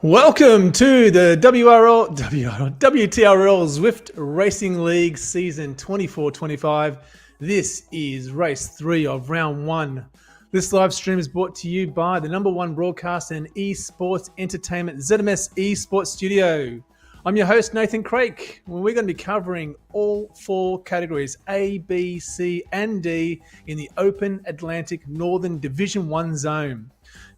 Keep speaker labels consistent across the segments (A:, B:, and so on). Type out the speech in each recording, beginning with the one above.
A: Welcome to the WTRL Zwift Racing League Season 24-25. This is race 3 of round 1. This live stream is brought to you by the #1 broadcast and esports entertainment ZMS Esports Studio. I'm your host, Nathan Craik. We're going to be covering all 4 categories, A, B, C, and D, in the Open Atlantic Northern Division 1 zone.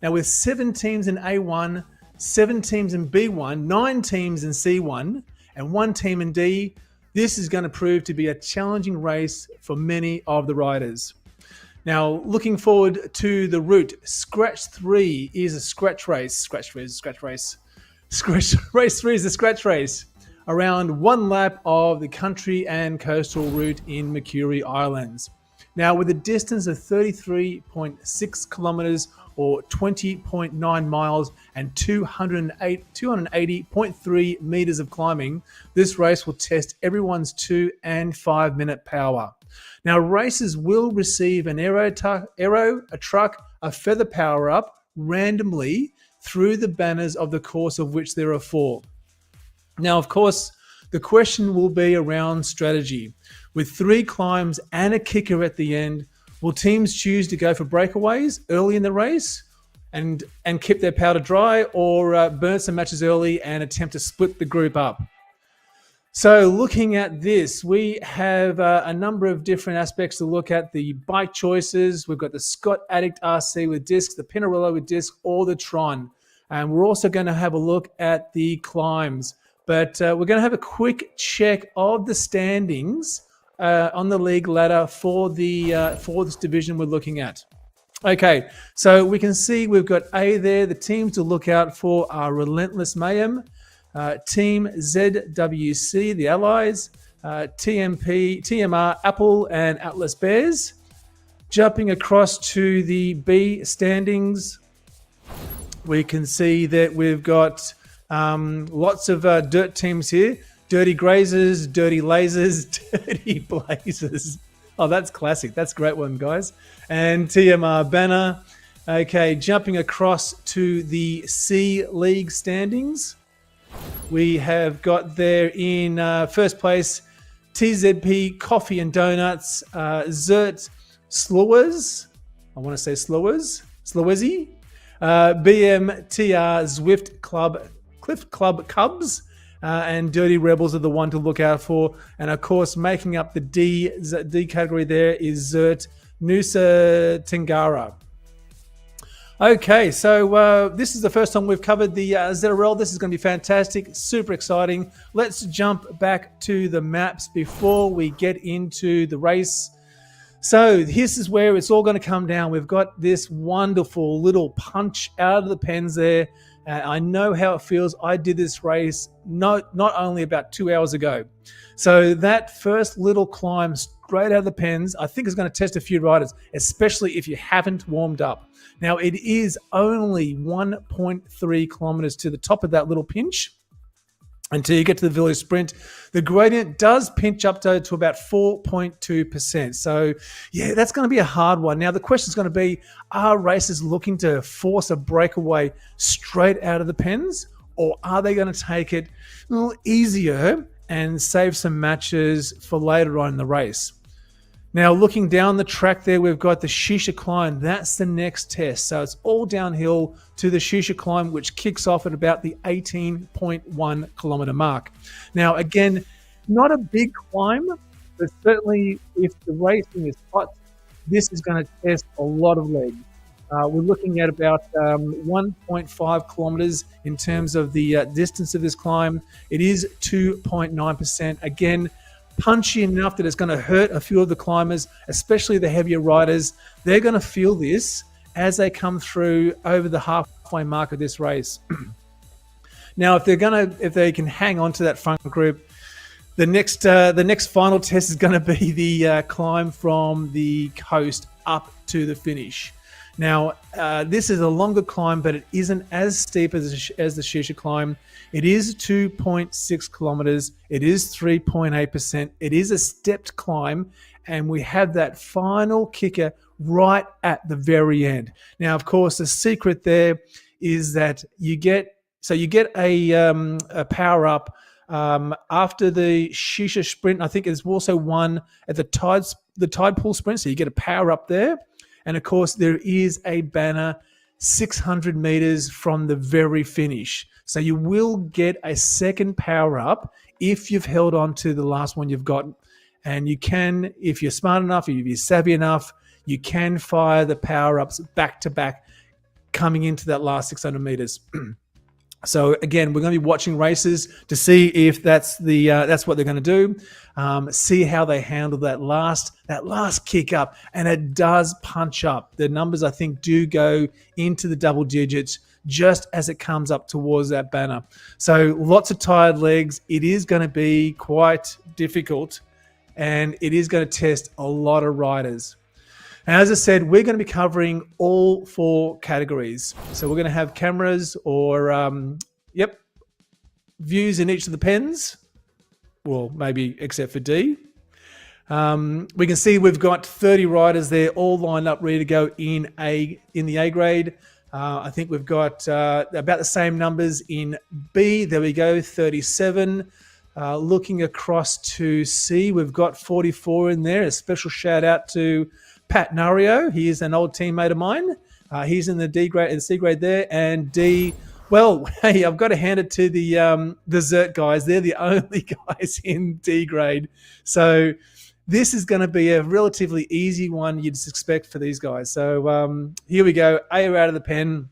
A: Now, with 7 teams in A1, 7 teams in B1, 9 teams in C1, and 1 team in D, this is going to prove to be a challenging race for many of the riders. Now, looking forward to the route, Scratch 3 is a scratch race. Race 3 is a scratch race around 1 lap of the country and coastal route in Makuri Islands. Now, with a distance of 33.6 kilometers or 20.9 miles and 280.3 meters of climbing, this race will test everyone's 2 and 5 minute power. Now, racers will receive an a truck, a feather power up randomly through the banners of the course, of which there are 4. Now, of course, the question will be around strategy. With 3 climbs and a kicker at the end, will teams choose to go for breakaways early in the race and keep their powder dry, or burn some matches early and attempt to split the group up? So looking at this, we have a number of different aspects to look at. The bike choices, we've got the Scott Addict RC with discs, the Pinarello with disc, or the Tron. And we're also going to have a look at the climbs. But we're going to have a quick check of the standings on the league ladder for this division we're looking at. Okay, so we can see we've got A there. The teams to look out for are Relentless Mayhem, Team ZWC, the Allies, TMR, Apple, and Atlas Bears. Jumping across to the B standings, we can see that we've got lots of dirt teams here. Dirty Grazers, Dirty Lasers, Dirty Blazers. Oh, that's classic. That's a great one, guys. And TMR Banner. Okay, jumping across to the C League standings. We have got there in first place TZP Coffee and Donuts, Zert Slowers. I want to say Slowezy. BMTR Zwift Club, Cliff Club Cubs. And Dirty Rebels are the one to look out for. And of course, making up the D category there is Zert Nusa Tenggara. Okay, so this is the first time we've covered the zrl. This is going to be fantastic, super exciting. Let's jump back to the maps before we get into the race. So this is where it's all going to come down. We've got this wonderful little punch out of the pens there. I know how it feels. I did this race not only about 2 hours ago. So that first little climb straight out of the pens, I think is going to test a few riders, especially if you haven't warmed up. Now, it is only 1.3 kilometers to the top of that little pinch until you get to the village sprint. The gradient does pinch up to about 4.2%. So, yeah, that's going to be a hard one. Now, the question is going to be, are racers looking to force a breakaway straight out of the pens, or are they going to take it a little easier and save some matches for later on in the race? Now, looking down the track there, we've got the Shisha climb. That's the next test. So it's all downhill to the Shisha climb, which kicks off at about the 18.1 kilometer mark. Now, again, not a big climb, but certainly if the racing is hot, this is going to test a lot of legs. We're looking at about 1.5 kilometers in terms of the distance of this climb. It is 2.9%. Again, punchy enough that it's going to hurt a few of the climbers, especially the heavier riders. They're going to feel this as they come through over the halfway mark of this race. Now, if they can hang on to that front group, the next final test is going to be the climb from the coast up to the finish. Now, this is a longer climb, but it isn't as steep as the Shisha climb. It is 2.6 kilometers. It is 3.8%. It is a stepped climb, and we have that final kicker right at the very end. Now, of course, the secret there is that you get So you get a power up after the Shisha sprint. I think there's also one at the tide pool sprint. So you get a power up there. And of course, there is a banner 600 meters from the very finish. So you will get a second power up if you've held on to the last one you've got. And you can, if you're smart enough, if you're savvy enough, you can fire the power ups back to back coming into that last 600 meters. So again, we're going to be watching races to see if that's what they're going to do. See how they handle that last kick up, and it does punch up. The numbers I think do go into the double digits just as it comes up towards that banner. So lots of tired legs. It is going to be quite difficult, and it is going to test a lot of riders. And as I said, we're going to be covering all 4 categories. So we're going to have cameras or, views in each of the pens. Well, maybe except for D. We can see we've got 30 riders there, all lined up, ready to go in the A grade. I think we've got about the same numbers in B. There we go, 37. Looking across to C, we've got 44 in there. A special shout out to Pat Nario. He is an old teammate of mine. He's in the D grade and C grade there. And D, well, hey, I've got to hand it to the Zert guys. They're the only guys in D grade. So this is going to be a relatively easy one you'd expect for these guys. So here we go. A out of the pen.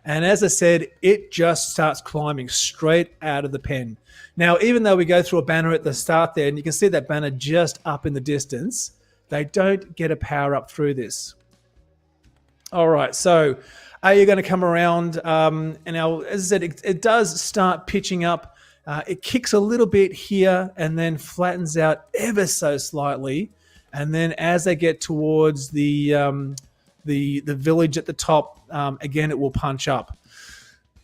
A: And as I said, it just starts climbing straight out of the pen. Now, even though we go through a banner at the start there, and you can see that banner just up in the distance, they don't get a power up through this. All right, so are you going to come around? And now, as I said, it does start pitching up. It kicks a little bit here and then flattens out ever so slightly. And then as they get towards the village at the top, again, it will punch up.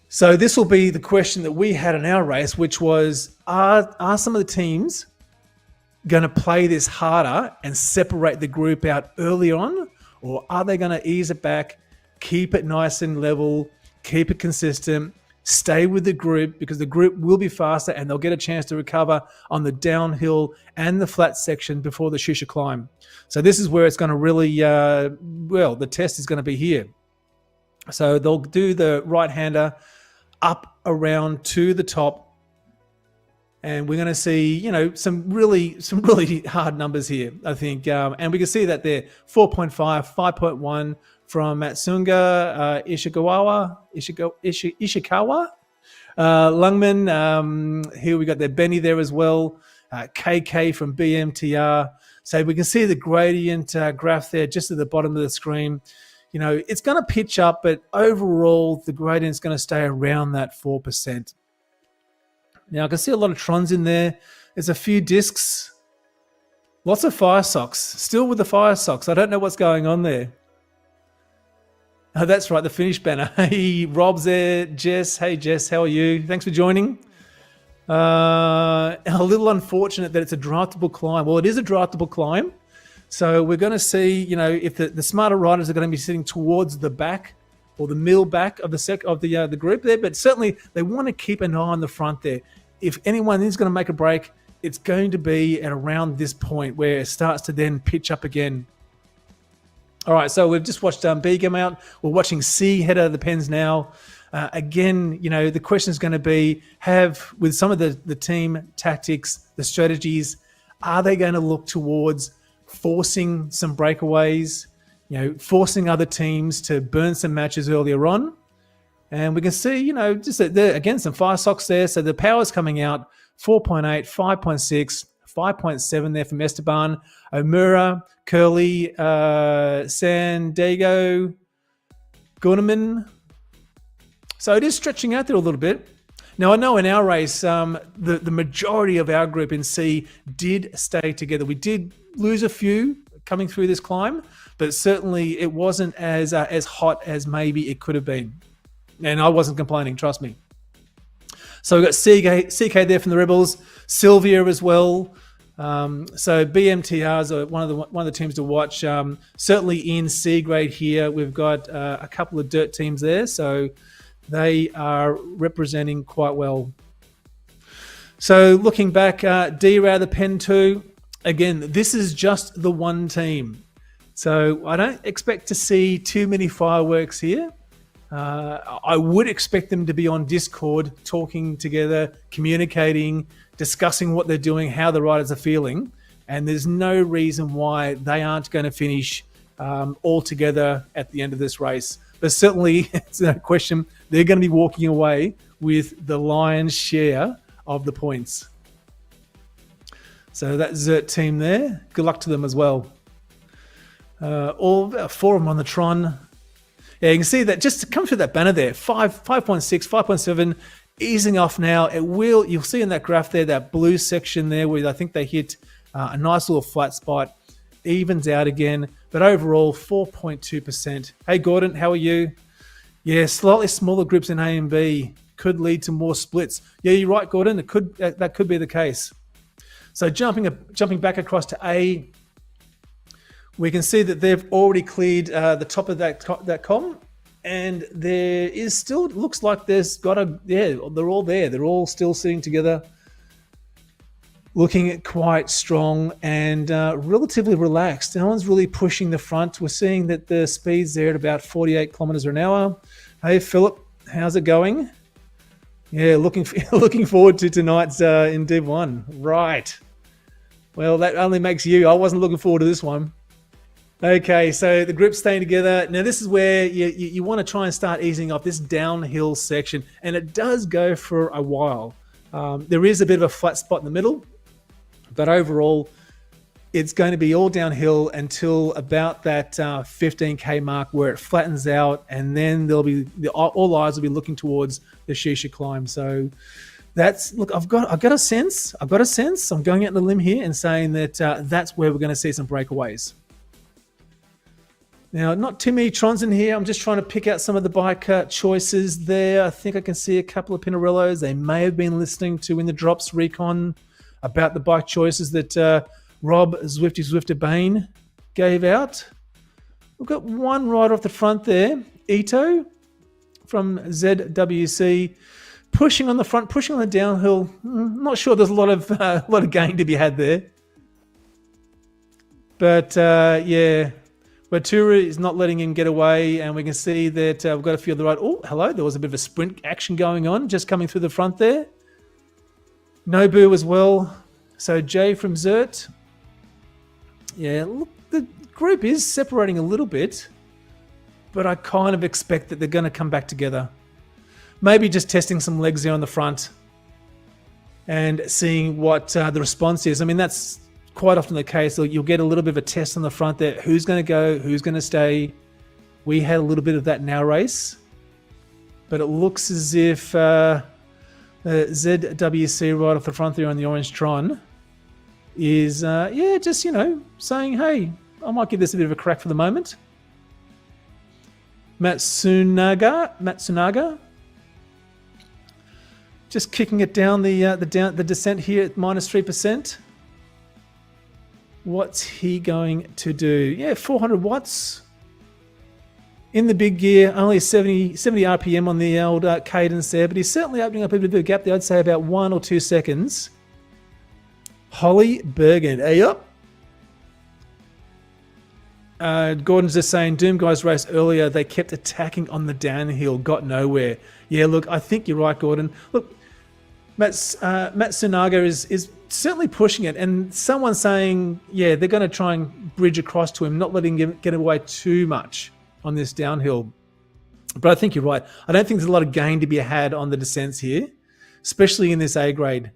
A: So this will be the question that we had in our race, which was, are some of the teams going to play this harder and separate the group out early on, or are they going to ease it back, keep it nice and level, keep it consistent, stay with the group, because the group will be faster and they'll get a chance to recover on the downhill and the flat section before the Shisha climb. So this is where it's going to really, the test is going to be here. So they'll do the right-hander up around to the top. And we're going to see, some really hard numbers here, I think. And we can see that there, 4.5, 5.1 from Matsunga, Ishikawa, Lungman. Here we got their Benny there as well. KK from BMTR. So we can see the gradient graph there just at the bottom of the screen. It's going to pitch up, but overall the gradient's going to stay around that 4%. Now, I can see a lot of Trons in there. There's a few discs. Lots of fire socks. Still with the fire socks. I don't know what's going on there. Oh, that's right, the finish banner. Hey, Rob's there. Jess. Hey, Jess, how are you? Thanks for joining. A little unfortunate that it's a draftable climb. Well, it is a draftable climb. So we're going to see, if the smarter riders are going to be sitting towards the back or the middle back of the group there, but certainly they want to keep an eye on the front there. If anyone is going to make a break, it's going to be at around this point where it starts to then pitch up again. All right, so we've just watched B come out. We're watching C head out of the pens now. Again, the question is going to be, with some of the team tactics, the strategies, are they going to look towards forcing some breakaways, forcing other teams to burn some matches earlier on? And we can see, just there again, some fire socks there. So the power's coming out 4.8, 5.6, 5.7 there from Esteban, Omura, Curly, San Diego, Gunnerman. So it is stretching out there a little bit. Now, I know in our race, the majority of our group in C did stay together. We did lose a few coming through this climb, but certainly it wasn't as hot as maybe it could have been. And I wasn't complaining, trust me. So we've got CK there from the Rebels, Sylvia as well. So BMTRs are one of the teams to watch. Certainly in C grade here, we've got a couple of dirt teams there. So they are representing quite well. So looking back, D-Rad, the Pen 2, again, this is just the one team. So I don't expect to see too many fireworks here. I would expect them to be on Discord, talking together, communicating, discussing what they're doing, how the riders are feeling. And there's no reason why they aren't going to finish all together at the end of this race. But certainly, it's no question, they're going to be walking away with the lion's share of the points. So that Zert team there, good luck to them as well. All four of them on the Tron. Yeah, you can see that just to come through that banner there, 5.6, 5.7, easing off now. You'll see in that graph there, that blue section there where I think they hit a nice little flat spot, evens out again, but overall 4.2%. Hey Gordon, how are you? Yeah, slightly smaller groups in A and B could lead to more splits. Yeah, you're right, Gordon. That could be the case. So jumping back across to A, we can see that they've already cleared the top of that column, and there is still, looks like they're all there. They're all still sitting together, looking quite strong and relatively relaxed. No one's really pushing the front. We're seeing that the speed's there at about 48 kilometers an hour. Hey, Philip, how's it going? Yeah, looking forward to tonight's in Div 1. Right. Well, that only makes you. I wasn't looking forward to this one. Okay, so the group's staying together. Now, this is where you want to try and start easing off this downhill section, and it does go for a while. There is a bit of a flat spot in the middle, but overall, it's going to be all downhill until about that 15k mark where it flattens out, and then there'll be all eyes will be looking towards the Shisha climb. So I've got a sense. I'm going out on a limb here and saying that that's where we're going to see some breakaways. Now, not too many Trons in here. I'm just trying to pick out some of the bike choices there. I think I can see a couple of Pinarellos. They may have been listening to In the Drops Recon about the bike choices that Rob Zwifter Bain gave out. We've got one right off the front there. Ito from ZWC pushing on the front, pushing on the downhill. Not sure there's a lot of gain to be had there. But yeah, Watura is not letting him get away, and we can see that we've got a few of the right. Oh, hello! There was a bit of a sprint action going on, just coming through the front there. Nobu as well. So Jay from Zert. Yeah, look, the group is separating a little bit, but I kind of expect that they're going to come back together. Maybe just testing some legs there on the front and seeing what the response is. I mean, that's quite often the case. You'll get a little bit of a test on the front there. Who's going to go? Who's going to stay? We had a little bit of that in our race, but it looks as if ZWC right off the front there on the orange Tron is, just, saying, hey, I might give this a bit of a crack for the moment. Matsunaga, just kicking it down the descent here at -3%. What's he going to do? Yeah, 400 watts in the big gear, only 70 RPM on the old cadence there, but he's certainly opening up a bit of a gap there. I'd say about 1 or 2 seconds. Holly Bergen, hey up. Gordon's just saying, Doom Guys race earlier, they kept attacking on the downhill, got nowhere. Yeah, look, I think you're right, Gordon. Look, Matsunaga is certainly pushing it, and someone's saying, yeah, they're going to try and bridge across to him, not letting him get away too much on this downhill. But I think you're right. I don't think there's a lot of gain to be had on the descents here, especially in this A grade.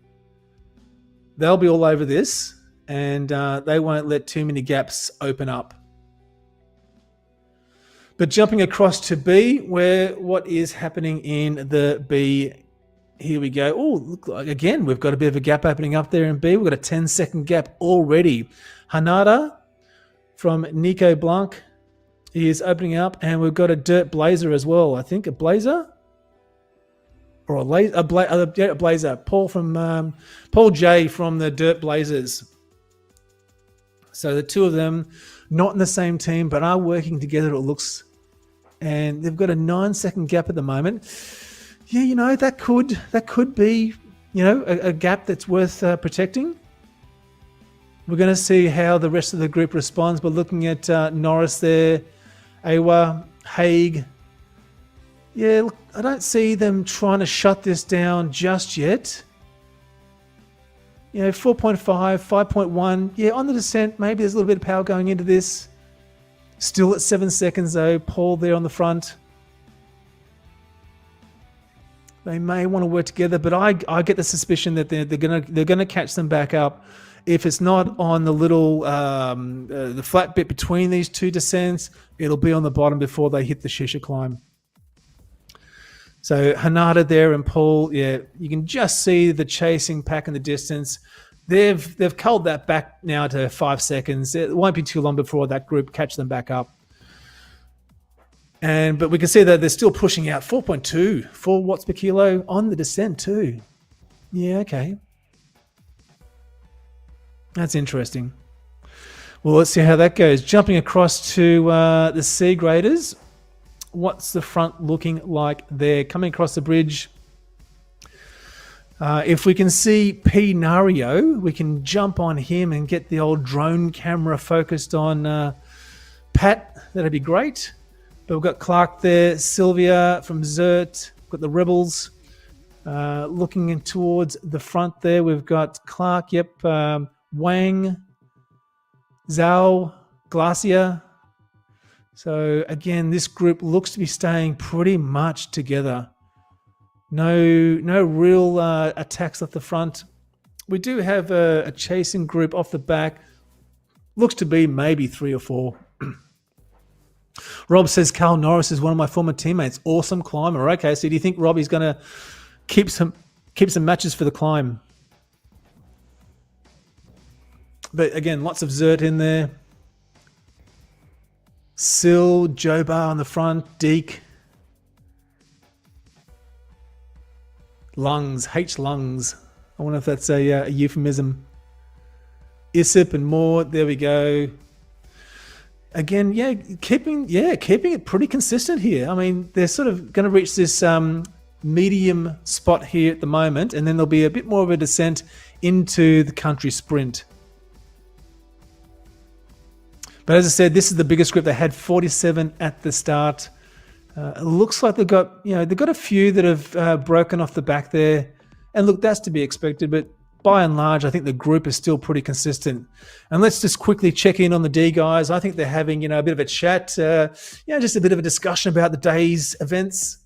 A: They'll be all over this, and they won't let too many gaps open up. But jumping across to B, where what is happening in the B, here we go. Oh, look, again, we've got a bit of a gap opening up there in B. We've got a 10-second gap already. Hanada from Nico Blanc is opening up, and we've got a Dirt Blazer as well. I think a Blazer or a Blazer. Paul J from the Dirt Blazers. So the two of them, not in the same team, but are working together. It looks and they've got a 9-second gap at the moment. Yeah, that could be, a gap that's worth protecting. We're going to see how the rest of the group responds. We're looking at Norris there, Awa, Haig. Yeah, look, I don't see them trying to shut this down just yet. 4.5, 5.1. Yeah, on the descent, maybe there's a little bit of power going into this. Still at 7 seconds though. Paul there on the front. They may want to work together, but I get the suspicion that they're gonna catch them back up. If it's not on the little the flat bit between these two descents, it'll be on the bottom before they hit the Shisha climb. So Hanada there and Paul, yeah, you can just see the chasing pack in the distance. They've culled that back now to 5 seconds. It won't be too long before that group catch them back up. But we can see that they're still pushing out 4.2, 4 watts per kilo on the descent too. Yeah, okay. That's interesting. Well, let's see how that goes. Jumping across to the C graders. What's the front looking like there? Coming across the bridge. If we can see P. Nario, we can jump on him and get the old drone camera focused on Pat. That'd be great. But we've got Clark there, Sylvia from Zert. We've got the Rebels looking in towards the front there. We've got Clark, yep, Wang, Zhao, Glacia. So again, this group looks to be staying pretty much together. No real attacks off the front. We do have a chasing group off the back. Looks to be maybe 3 or 4. Rob says Carl Norris is one of my former teammates. Awesome climber. Okay, so do you think Robbie's going to keep some matches for the climb? But again, lots of Zert in there. Sil, Jobar on the front, Deke. Lungs, H lungs. I wonder if that's a euphemism. Isip and more. There we go. Again, yeah, keeping it pretty consistent here. I mean, they're sort of going to reach this medium spot here at the moment, and then there'll be a bit more of a descent into the country sprint. But as I said, this is the biggest group. They had 47 at the start. It looks like they've got a few that have broken off the back there. And look, that's to be expected, but by and large, I think the group is still pretty consistent. And let's just quickly check in on the D guys. I think they're having, a bit of a chat, just a bit of a discussion about the day's events.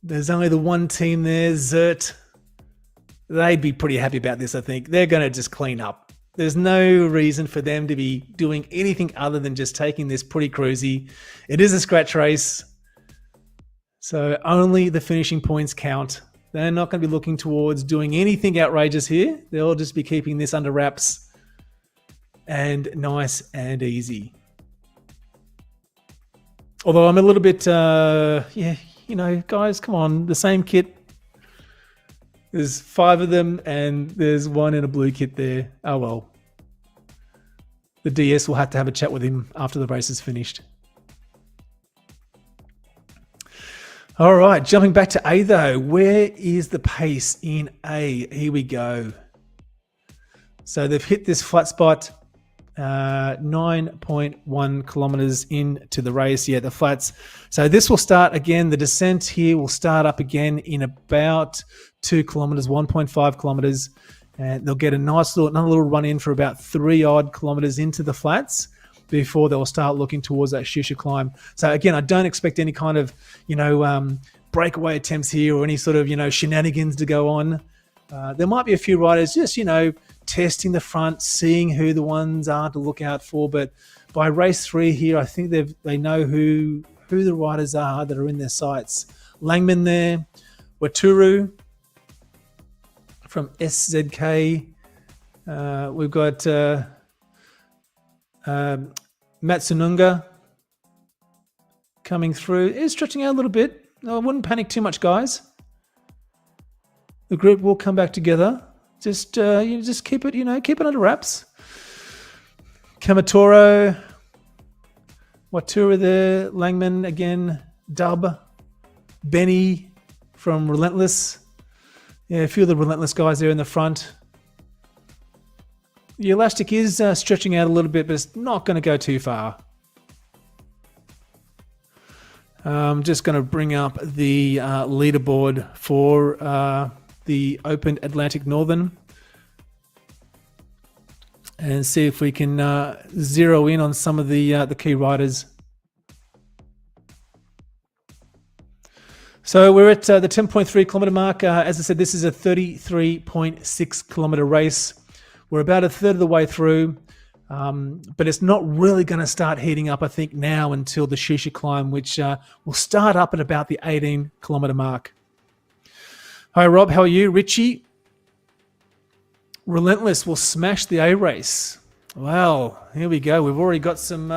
A: There's only the one team there, Zert. They'd be pretty happy about this, I think. They're going to just clean up. There's no reason for them to be doing anything other than just taking this pretty cruisy. It is a scratch race, so only the finishing points count. They're not going to be looking towards doing anything outrageous here. They'll just be keeping this under wraps and nice and easy. Although I'm a little bit, guys, come on, the same kit. There's 5 of them and there's one in a blue kit there. Oh, well. The DS will have to have a chat with him after the race is finished. All right, jumping back to A though. Where is the pace in A? Here we go. So they've hit this flat spot, 9.1 kilometers into the race. Yeah, the flats. So this will start again. The descent here will start up again in about 2 kilometers, 1.5 kilometers. And they'll get another little run in for about 3 odd kilometers into the flats before they'll start looking towards that Shisha climb. So again, I don't expect any kind of, breakaway attempts here or any sort of, shenanigans to go on. There might be a few riders just, testing the front, seeing who the ones are to look out for. But by race 3 here, I think they know who the riders are that are in their sights. Langman there, Waturu from SZK. We've got Matsununga coming through. It's stretching out a little bit. I wouldn't panic too much, guys. The group will come back together. Just keep it, keep it under wraps. Kamatoro, Watura there, Langman again, Dub, Benny from Relentless. Yeah, a few of the Relentless guys there in the front. The elastic is stretching out a little bit, but it's not going to go too far. I'm just going to bring up the leaderboard for the Open Atlantic Northern and see if we can zero in on some of the key riders. So we're at the 10.3 kilometer mark. As I said, this is a 33.6 kilometer race. We're about a third of the way through, but it's not really going to start heating up, I think, now until the Shisha climb, which will start up at about the 18 kilometer mark. Hi, Rob. How are you? Richie? Relentless will smash the A race. Well, here we go. We've already got some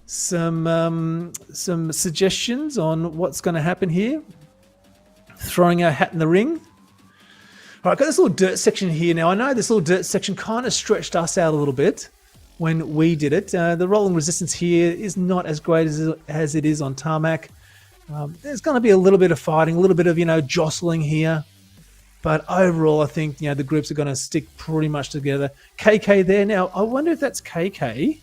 A: suggestions on what's going to happen here. Throwing our hat in the ring. All right, I've got this little dirt section here. Now, I know this little dirt section kind of stretched us out a little bit when we did it. The rolling resistance here is not as great as it is on tarmac. There's going to be a little bit of fighting, a little bit of, jostling here. But overall, I think, the groups are going to stick pretty much together. KK there. Now, I wonder if that's KK.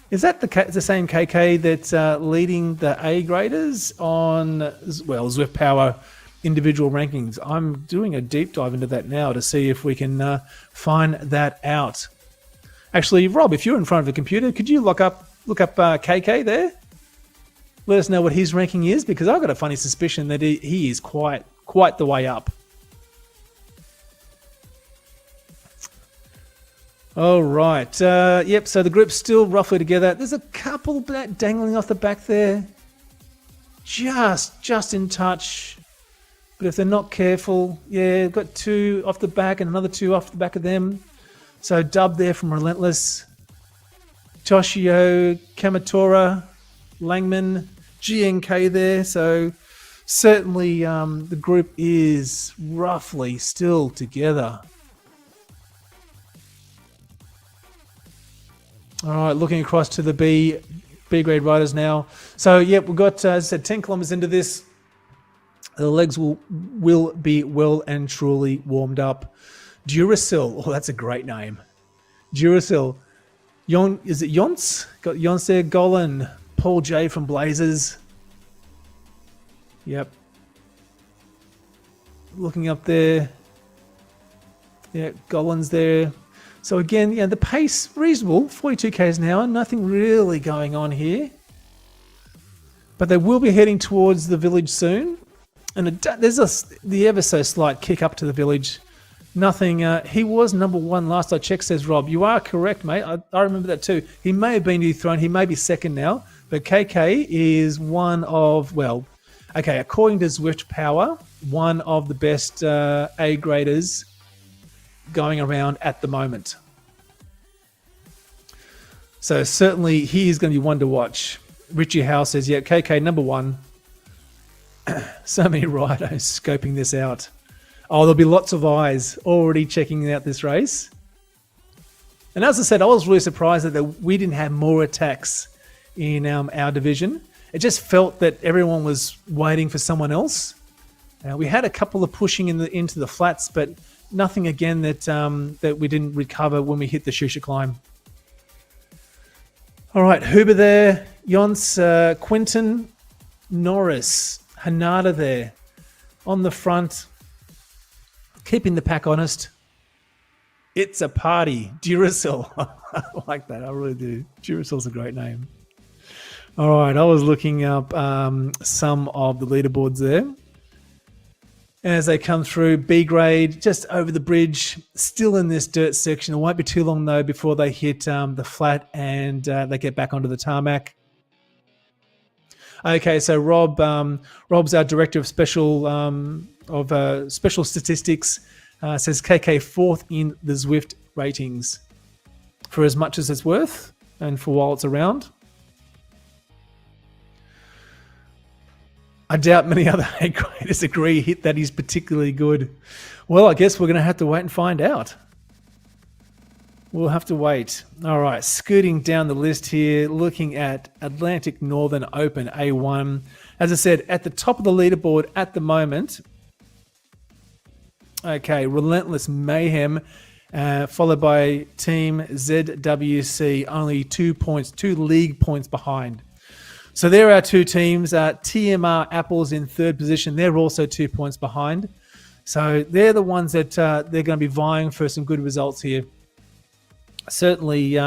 A: Is that the same KK that's leading the A graders on, Zwift Power individual rankings? I'm doing a deep dive into that now to see if we can find that out. Actually, Rob, if you're in front of a computer, could you look up KK there? Let us know what his ranking is, because I've got a funny suspicion that he is quite the way up. All right. Yep, so the group's still roughly together. There's a couple dangling off the back there. Just in touch. But if they're not careful, we've got two off the back and another two off the back of them. So Dub there from Relentless. Toshio, Kamatora, Langman, GNK there. So certainly the group is roughly still together. All right, looking across to the B grade riders now. So, we've got, as I said, 10 kilometers into this. The legs will be well and truly warmed up. Duracell. Oh, that's a great name. Duracell. Is it Yonce? Got Yonce there. Golan. Paul J from Blazers. Yep. Looking up there. Yeah, Golan's there. So again, the pace reasonable, 42 k's an hour, nothing really going on here. But they will be heading towards the village soon. And there's the ever so slight kick up to the village. Nothing, he was number one last I checked, says Rob. You are correct, mate. I remember that too. He may have been dethroned. He may be second now. But KK is one of, according to Zwift Power, one of the best A graders going around at the moment. So certainly he is going to be one to watch. Richie Howe says, KK number one. So many riders scoping this out. Oh, there'll be lots of eyes already checking out this race. And as I said, I was really surprised that we didn't have more attacks in our division. It just felt that everyone was waiting for someone else. We had a couple of pushing into the flats, but nothing again that we didn't recover when we hit the Shisha climb. All right, Huber there, Yonce, Quinton, Norris, Hanada there on the front, keeping the pack honest. It's a party. Duracell. I like that. I really do. Duracell's a great name. All right, I was looking up some of the leaderboards there. As they come through, B grade, just over the bridge, still in this dirt section. It won't be too long, though, before they hit the flat and they get back onto the tarmac. Okay, so Rob's our director of special statistics. Says KK fourth in the Zwift ratings for as much as it's worth and for while it's around. I doubt many other A graders agree that he's particularly good. Well, I guess we're going to have to wait and find out. We'll have to wait. All right, scooting down the list here, looking at Atlantic Northern Open A1. As I said, at the top of the leaderboard at the moment. Okay, Relentless Mayhem, followed by Team ZWC, only 2 points, 2 league points behind. So there are two teams. TMR Apples in third position. They're also 2 points behind. So they're the ones that they're going to be vying for some good results here. Certainly,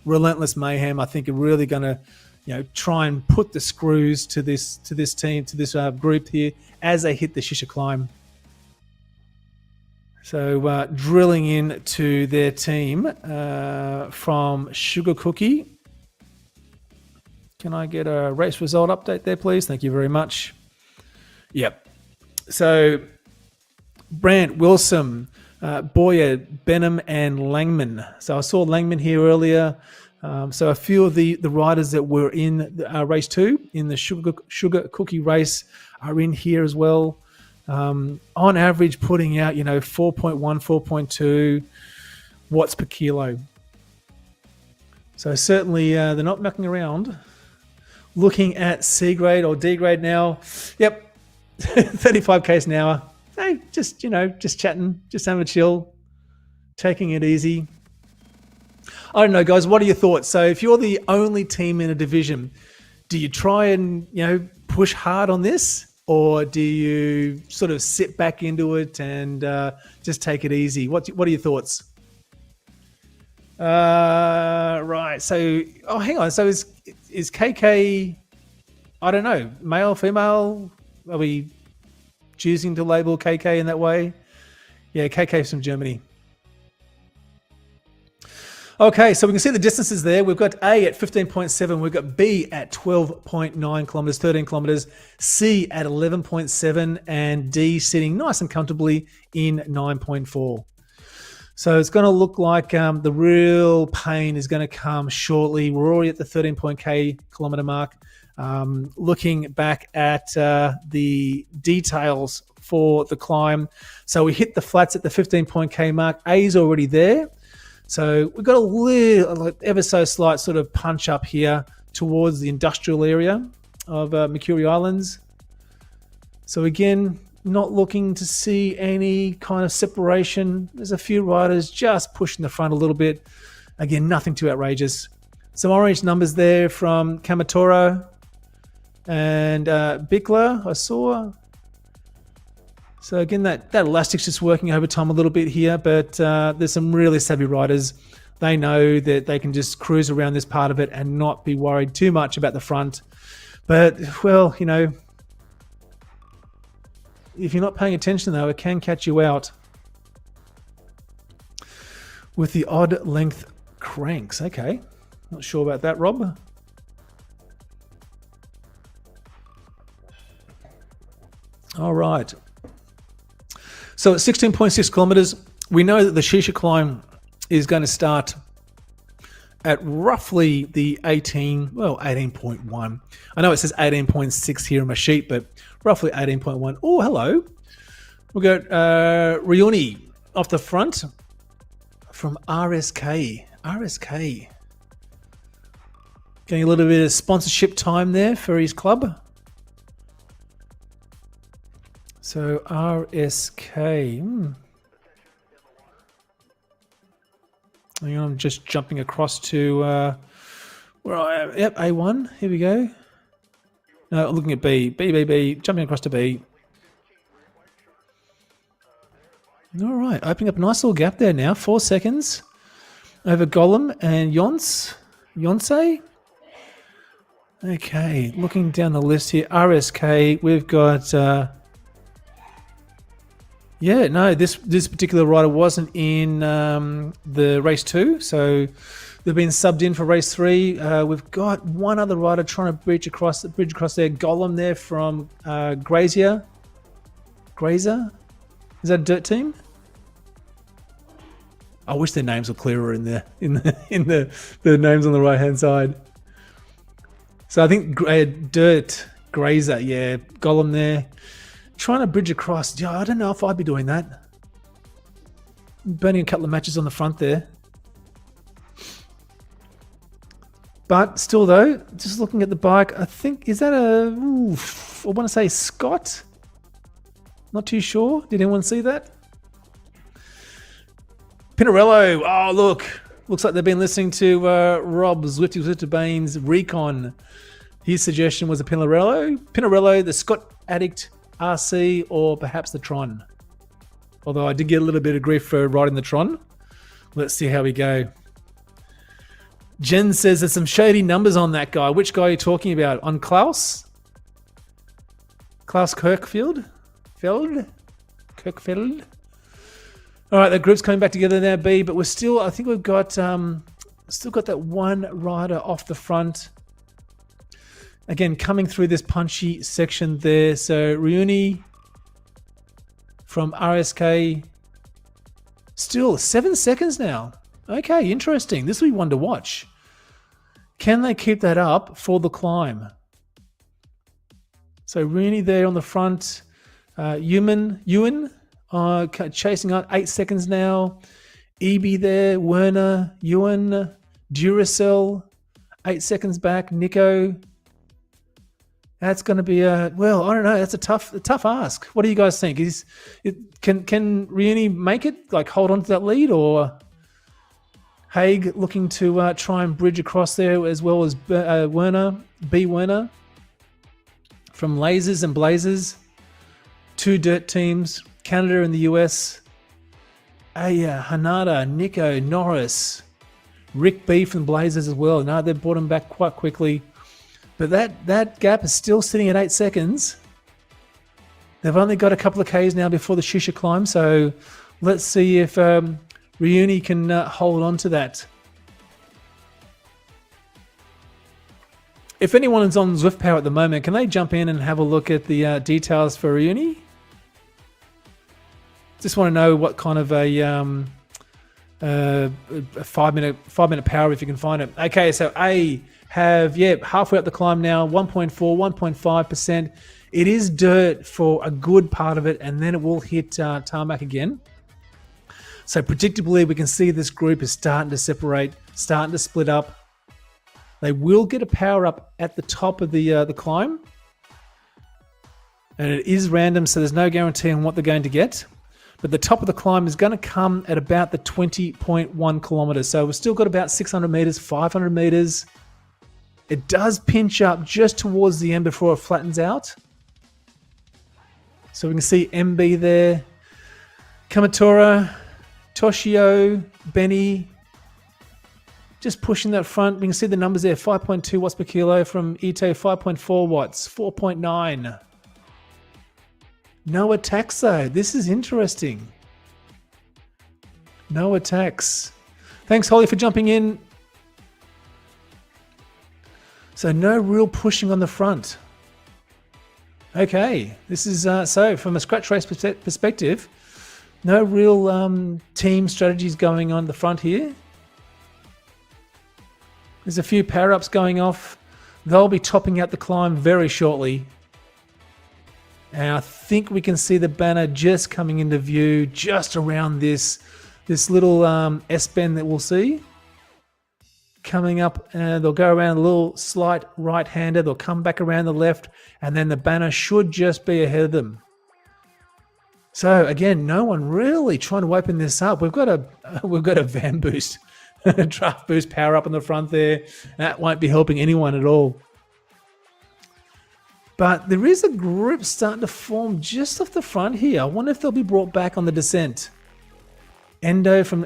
A: Relentless Mayhem, I think, are really going to, try and put the screws to this team, to this group here, as they hit the Shisha climb. So drilling into their team from Sugar Cookie. Can I get a race result update there, please? Thank you very much. Yep. So Brant, Wilson, Boyer, Benham, and Langman. So I saw Langman here earlier. So a few of the riders that were in race 2 in the sugar cookie race are in here as well. On average, putting out 4.1, 4.2 watts per kilo. So certainly they're not mucking around. Looking at C grade or D grade now. Yep, 35 k's an hour. Hey, just chatting, just having a chill, taking it easy. I don't know, guys. What are your thoughts? So, if you're the only team in a division, do you try and push hard on this, or do you sort of sit back into it and just take it easy? What are your thoughts? Right. So, hang on. So, is KK? I don't know. Male, female? Are we choosing to label KK in that way? Yeah, KK's from Germany. Okay, so we can see the distances there. We've got A at 15.7. We've got B at 12.9 kilometers, 13 kilometers. C at 11.7, and D sitting nice and comfortably in 9.4. So it's going to look like the real pain is going to come shortly. We're already at the 13 kilometer mark. Looking back at the details for the climb. So we hit the flats at the 15 mark. A is already there. So we've got a little, ever so slight sort of punch up here towards the industrial area of Makuri Islands. So again, not looking to see any kind of separation. There's a few riders just pushing the front a little bit. Again, nothing too outrageous. Some orange numbers there from Kamatoro and Bickler, I saw. So again, that elastic's just working over time a little bit here, but there's some really savvy riders. They know that they can just cruise around this part of it and not be worried too much about the front. But, well, if you're not paying attention, though, it can catch you out with the odd length cranks. Okay, not sure about that, Rob. All right. So at 16.6 kilometers, we know that the Shisha climb is going to start at roughly the 18.1. I know it says 18.6 here on my sheet, but roughly 18.1. Oh, hello. We've got Rioni off the front from RSK. RSK. Getting a little bit of sponsorship time there for his club. So RSK. I'm just jumping across to where I am. Yep, A1. Here we go. No, looking at B. B. Jumping across to B. All right, opening up a nice little gap there now. 4 seconds over Gollum and Yonsei. Okay, looking down the list here. RSK. We've got. Yeah, no, this particular rider wasn't in the race 2, so they've been subbed in for race 3. We've got one other rider trying to bridge across there. Gollum there from Grazer. Is that a dirt team? I wish their names were clearer in the names on the right hand side. So I think Dirt Grazer, yeah, Gollum there. Trying to bridge across. Yeah, I don't know if I'd be doing that. Burning a couple of matches on the front there. But still, though, just looking at the bike, I think, is that I want to say Scott? Not too sure. Did anyone see that? Pinarello. Oh, look. Looks like they've been listening to Rob Zwifty Bain's Recon. His suggestion was a Pinarello, the Scott Addict RC, or perhaps the Tron. Although I did get a little bit of grief for riding the Tron. Let's see how we go. Jen says there's some shady numbers on that guy. Which guy are you talking about? On Klaus? Klaus Kirkfeld? Kirkfeld? All right, the group's coming back together now, B, but we're still, I think we've got, still got that one rider off the front. Again, coming through this punchy section there. So Riuni from RSK, still 7 seconds now. Okay, interesting. This will be one to watch. Can they keep that up for the climb? So Rooney there on the front. Ewan chasing up 8 seconds now. EB there. Werner, Ewan, Duracell, 8 seconds back. Nico. That's going to be I don't know. That's a tough ask. What do you guys think? Can Rooney make it? Like hold on to that lead, or Haig looking to try and bridge across there, as well as Werner from Lasers and Blazers. 2 dirt teams, Canada and the US. Hanada, Nico, Norris, Rick B from Blazers as well. No, they've brought him back quite quickly. But that gap is still sitting at 8 seconds. They've only got a couple of Ks now before the Shisha climb, so let's see if Riuni can hold on to that. If anyone is on Zwift Power at the moment, can they jump in and have a look at the details for Riuni? Just want to know what kind of a 5 minute power, if you can find it. Okay, so halfway up the climb now, 1.5%. It is dirt for a good part of it, and then it will hit tarmac again. So predictably, we can see this group is starting to separate, starting to split up. They will get a power up at the top of the climb, and it is random, so there's no guarantee on what they're going to get. But the top of the climb is going to come at about the 20.1 kilometers. So we've still got about 600 meters, 500 meters. It does pinch up just towards the end before it flattens out. So we can see MB there. Kamatora, Toshio, Benny, just pushing that front. We can see the numbers there, 5.2 watts per kilo from Ito, 5.4 watts, 4.9. No attacks though. This is interesting. No attacks. Thanks, Holly, for jumping in. So no real pushing on the front. Okay, this is so from a scratch race perspective, no real team strategies going on the front here. There's a few power-ups going off. They'll be topping out the climb very shortly. And I think we can see the banner just coming into view just around this little S-bend that we'll see. Coming up, and they'll go around a little slight right-hander. They'll come back around the left, and then the banner should just be ahead of them. So again, no one really trying to open this up. We've got a van boost, draft boost power up on the front there. That won't be helping anyone at all. But there is a group starting to form just off the front here. I wonder if they'll be brought back on the descent. Endo from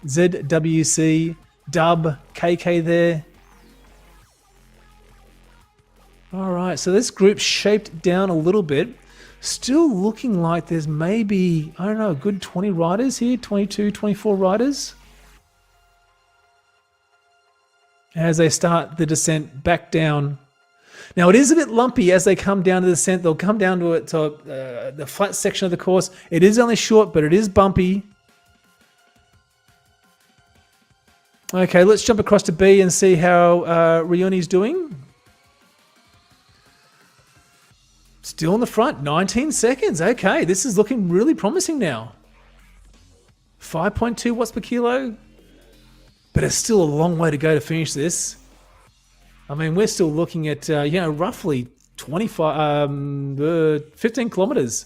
A: ZWC, Dub, KK there. All right, so this group's shaped down a little bit. Still looking like there's maybe, I don't know, a good 20 riders here, 22, 24 riders. As they start the descent back down. Now, it is a bit lumpy as they come down to the descent. They'll come down to the flat section of the course. It is only short, but it is bumpy. Okay, let's jump across to B and see how Rioni's doing. Still in the front, 19 seconds. Okay, this is looking really promising now. 5.2 watts per kilo. but it's still a long way to go to finish this. I mean, we're still looking at, roughly 15 kilometers.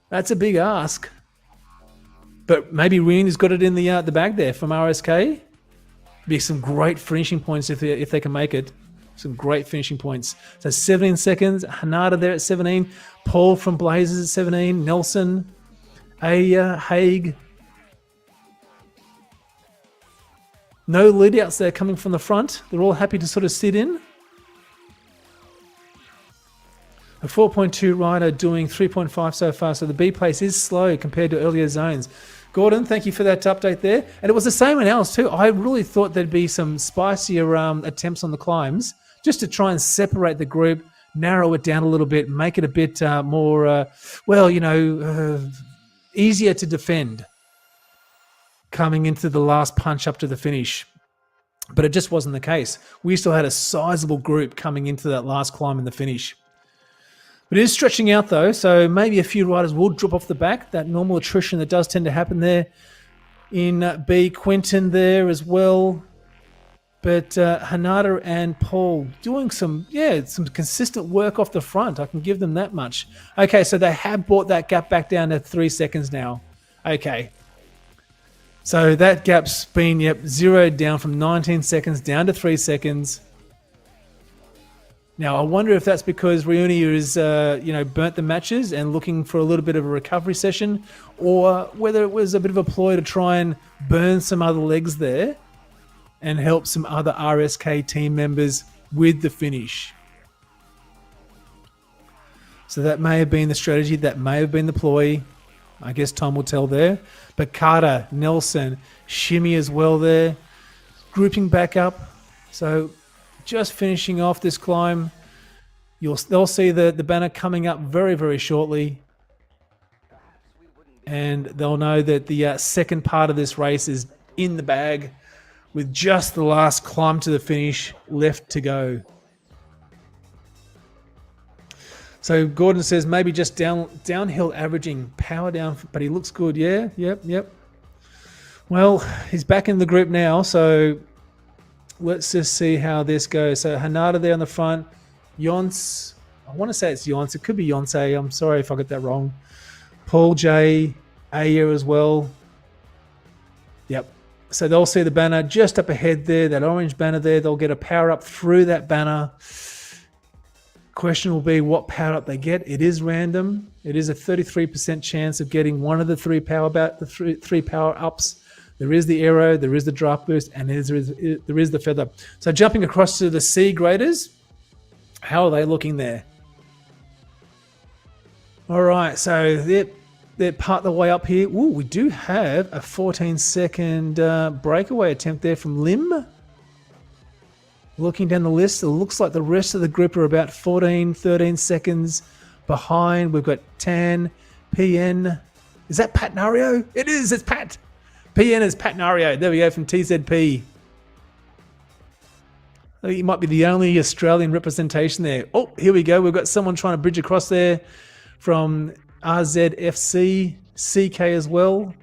A: That's a big ask. But maybe Reen's got it in the bag there from RSK. Be some great finishing points if they can make it. Some great finishing points. So 17 seconds. Hanada there at 17. Paul from Blazers at 17. Nelson. Aya. Haig. No lead outs there coming from the front. They're all happy to sort of sit in. A 4.2 rider doing 3.5 so far. So the B pace is slow compared to earlier zones. Gordon, thank you for that update there. And it was the same in ours too. I really thought there'd be some spicier attempts on the climbs just to try and separate the group, narrow it down a little bit, make it a bit more, easier to defend coming into the last punch up to the finish. But it just wasn't the case. We still had a sizable group coming into that last climb in the finish. But it is stretching out though, so maybe a few riders will drop off the back. That normal attrition that does tend to happen there in B. Quentin there as well. But Hanada and Paul doing some consistent work off the front. I can give them that much. Okay, so they have brought that gap back down to 3 seconds now. Okay. So that gap's been, zeroed down from 19 seconds down to 3 seconds. Now, I wonder if that's because Rioni is, burnt the matches and looking for a little bit of a recovery session, or whether it was a bit of a ploy to try and burn some other legs there and help some other RSK team members with the finish. So that may have been the strategy. That may have been the ploy. I guess time will tell there. But Carter, Nelson, Shimmy as well there. Grouping back up. So just finishing off this climb. They'll see the banner coming up very, very shortly. And they'll know that the second part of this race is in the bag with just the last climb to the finish left to go. So Gordon says maybe just downhill averaging, power down, but he looks good. Yeah, yep. Well, he's back in the group now, so let's just see how this goes. So Hanada there on the front. Yonce, I want to say it's Yonce. It could be Yonce. I'm sorry if I got that wrong. Paul J. Aya as well. Yep. So they'll see the banner just up ahead there, that orange banner there. They'll get a power up through that banner. Question will be what power up they get. It is random. It is a 33% chance of getting one of the three power ups. There is the arrow, there is the draft boost, and there is the feather. So jumping across to the C graders, how are they looking there? All right, so they're part of the way up here. Ooh, we do have a 14-second breakaway attempt there from Lim. Looking down the list, it looks like the rest of the group are about 14, 13 seconds behind. We've got Tan, PN. Is that Pat Nario? It is, it's Pat. PN is Pat Nario. There we go, from TZP. He might be the only Australian representation there. Oh, here we go. We've got someone trying to bridge across there from RZFC, CK as well.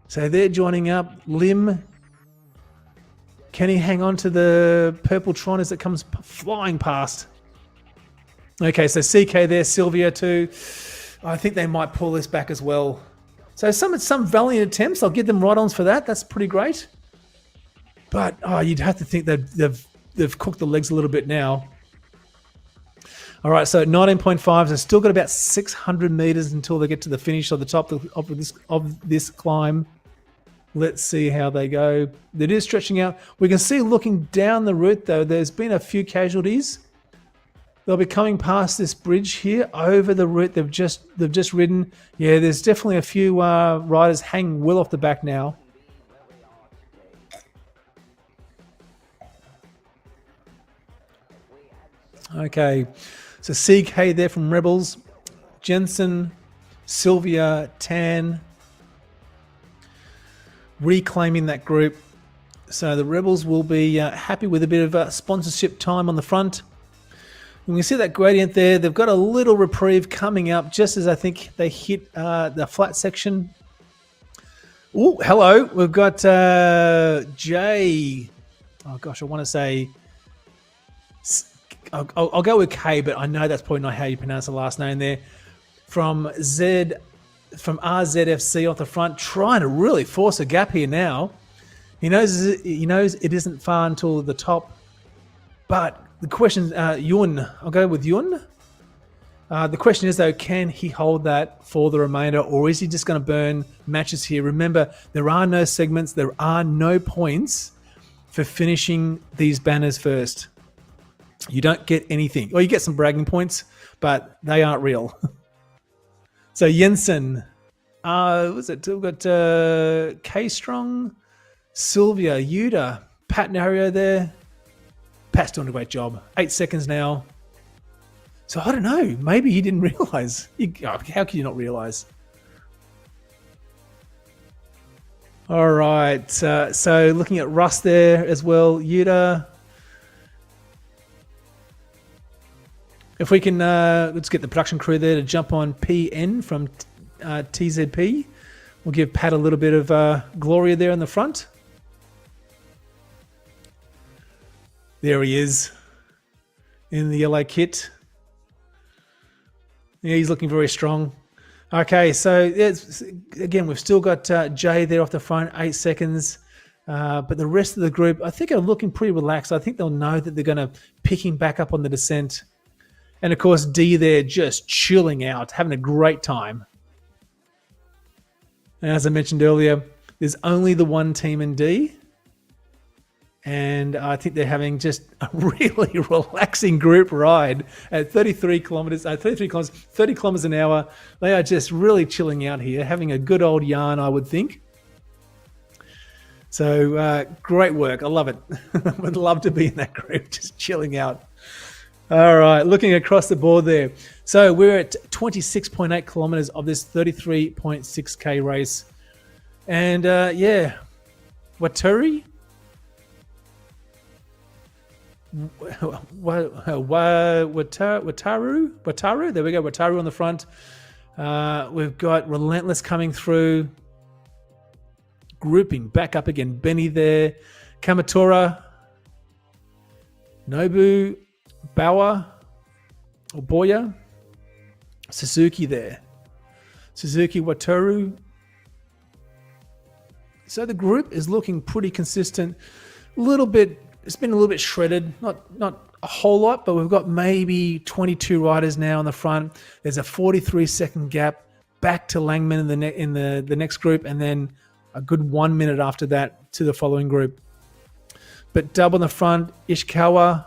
A: So they're joining up. Lim. Can he hang on to the purple Tron as it comes flying past? Okay, so CK there, Sylvia too. I think they might pull this back as well. So some valiant attempts. I'll give them right-ons for that. That's pretty great. But you'd have to think they've cooked the legs a little bit now. All right, so 19.5. So still got about 600 meters until they get to the finish of the top of this climb. Let's see how they go. It is stretching out. We can see looking down the route though, there's been a few casualties. They'll be coming past this bridge here over the route they've just ridden. Yeah, there's definitely a few riders hanging well off the back now. Okay, so CK there from Rebels, Jensen, Sylvia, Tan, reclaiming that group. So the Rebels will be happy with a bit of sponsorship time on the front. You can see that gradient there. They've got a little reprieve coming up just as I think they hit the flat section. Oh, hello. We've got Jay. Oh, gosh, I want to say... I'll go with K, but I know that's probably not how you pronounce the last name there. From RZFC off the front, trying to really force a gap here now. He knows it isn't far until the top. But the question, Yun, I'll go with Yun. The question is, though, can he hold that for the remainder, or is he just going to burn matches here? Remember, there are no segments, there are no points for finishing these banners first. You don't get anything. Well, you get some bragging points, but they aren't real. So Jensen, we've got K Strong, Sylvia, Yuda, Pat Nario there. Pat's doing a great job. 8 seconds now. So I don't know. Maybe he didn't realize. How can you not realize? All right. So looking at Russ there as well. Yuda. If we can, let's get the production crew there to jump on PN from TZP. We'll give Pat a little bit of Gloria there in the front. There he is in the yellow kit. Yeah, he's looking very strong. Okay, so again, we've still got Jay there off the front, 8 seconds. But the rest of the group, I think, are looking pretty relaxed. I think they'll know that they're going to pick him back up on the descent. And of course, D there just chilling out, having a great time. And as I mentioned earlier, there's only the one team in D. And I think they're having just a really relaxing group ride at 30 kilometers an hour. They are just really chilling out here, having a good old yarn, I would think. So great work. I love it. Would love to be in that group, just chilling out. All right, looking across the board there. So we're at 26.8 kilometers of this 33.6K race. And yeah, Wataru, there we go, Wataru on the front. We've got Relentless coming through. Grouping back up again. Benny there. Kamatora. Nobu. Boya. Suzuki there. Suzuki, Wataru. So the group is looking pretty consistent. It's been a little bit shredded. Not a whole lot, but we've got maybe 22 riders now on the front. There's a 43-second gap back to Langman in the next group, and then a good 1 minute after that to the following group. But Dub on the front, Ishikawa,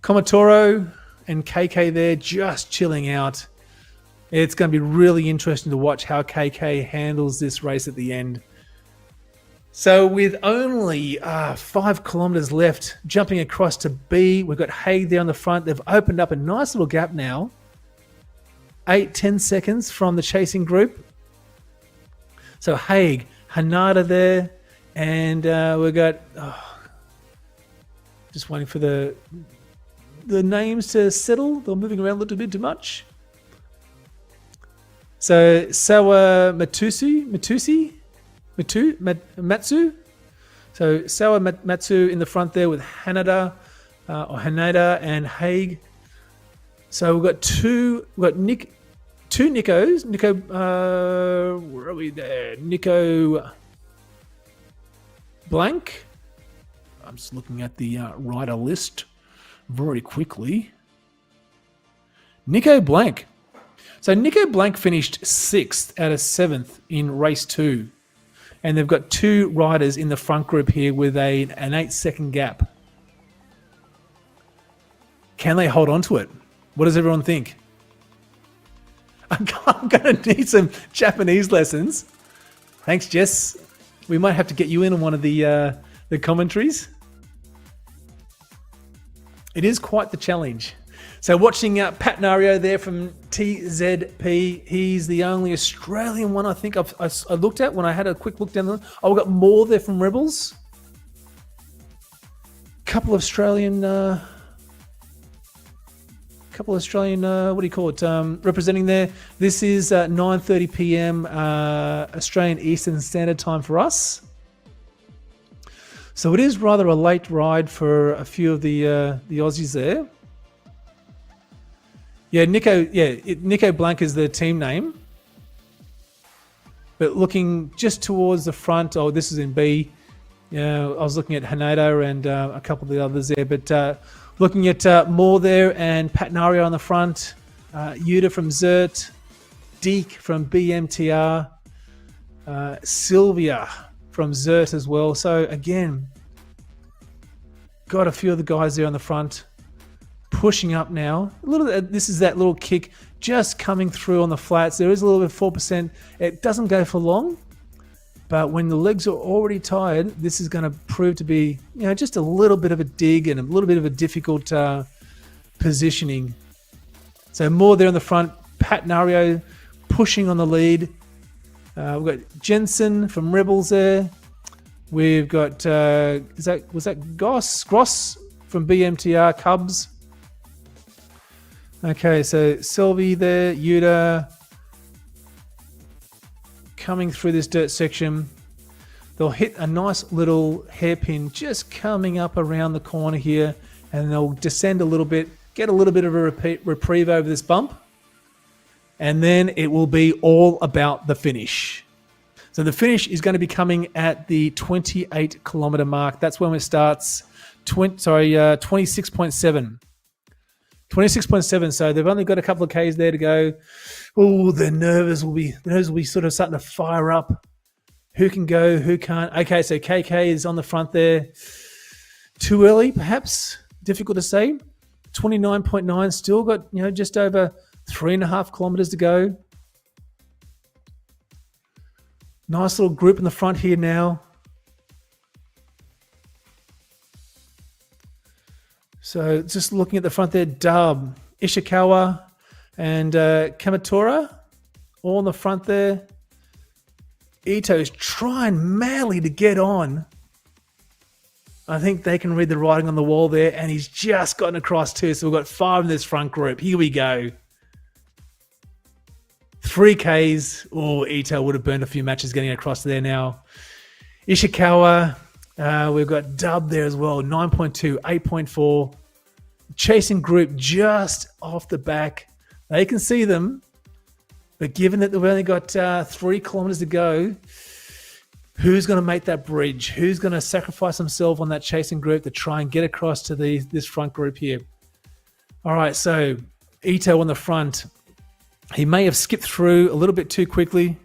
A: Komotoro, and KK there just chilling out. It's going to be really interesting to watch how KK handles this race at the end. So with only 5 kilometers left, jumping across to B, we've got Haig there on the front. They've opened up a nice little gap now. 8-10 seconds from the chasing group. So Haig, Hanada there, and we've got just waiting for the names to settle. They're moving around a little bit too much. So Sawa Matsu. So Sawa Matsu in the front there with Hanada and Haig. So we've got two Nikos. Nico, where are we there? Nico Blank. I'm just looking at the rider list very quickly. Nico Blank. So Nico Blank finished 6th out of 7th in race 2. And they've got 2 riders in the front group here with an 8-second gap. Can they hold on to it? What does everyone think? I'm going to need some Japanese lessons. Thanks, Jess. We might have to get you in on one of the commentaries. It is quite the challenge. So watching Pat Nario there from TZP, he's the only Australian one I think I looked at when I had a quick look down there. Oh, we've got more there from Rebels. Couple of Australian couple of Australian, what do you call it, representing there. This is 9:30 p.m. Australian Eastern Standard Time for us. So it is rather a late ride for a few of the Aussies there. Yeah, Nico Blanc is the team name. But looking just towards the front, oh, this is in B. Yeah, I was looking at Haneda and a couple of the others there, but looking at Moore there and Patnario on the front, Yuta from Zert, Deke from BMTR, Sylvia from Zert as well. So again, got a few of the guys there on the front, pushing up now. This is that little kick just coming through on the flats. There is a little bit of 4%. It doesn't go for long, but when the legs are already tired, this is going to prove to be, just a little bit of a dig and a little bit of a difficult positioning. So more there on the front. Patnario pushing on the lead. We've got Jensen from Rebels there. We've got was that Gross from BMTR Cubs. Okay, so Sylvie there, Yuta coming through this dirt section. They'll hit a nice little hairpin just coming up around the corner here, and they'll descend a little bit, get a little bit of a reprieve over this bump, and then it will be all about the finish. So the finish is going to be coming at the 28 kilometer mark. That's when it starts. 26.7. 26.7. So they've only got a couple of Ks there to go. Oh, the nerves will be sort of starting to fire up. Who can go? Who can't? Okay, so KK is on the front there. Too early, perhaps. Difficult to say. 29.9. Still got just over 3.5 kilometers to go. Nice little group in the front here now. So just looking at the front there, Dub, Ishikawa, and Kamatora all in the front there. Ito's trying madly to get on. I think they can read the writing on the wall there, and he's just gotten across too. So we've got 5 in this front group. Here we go. 3 Ks. Oh, Ito would have burned a few matches getting across there now. Ishikawa, we've got Dub there as well. 9.2, 8.4. Chasing group just off the back. They can see them. But given that they've only got 3 kilometers to go, who's going to make that bridge? Who's going to sacrifice himself on that chasing group to try and get across to this front group here? All right, so Ito on the front. He may have skipped through a little bit too quickly.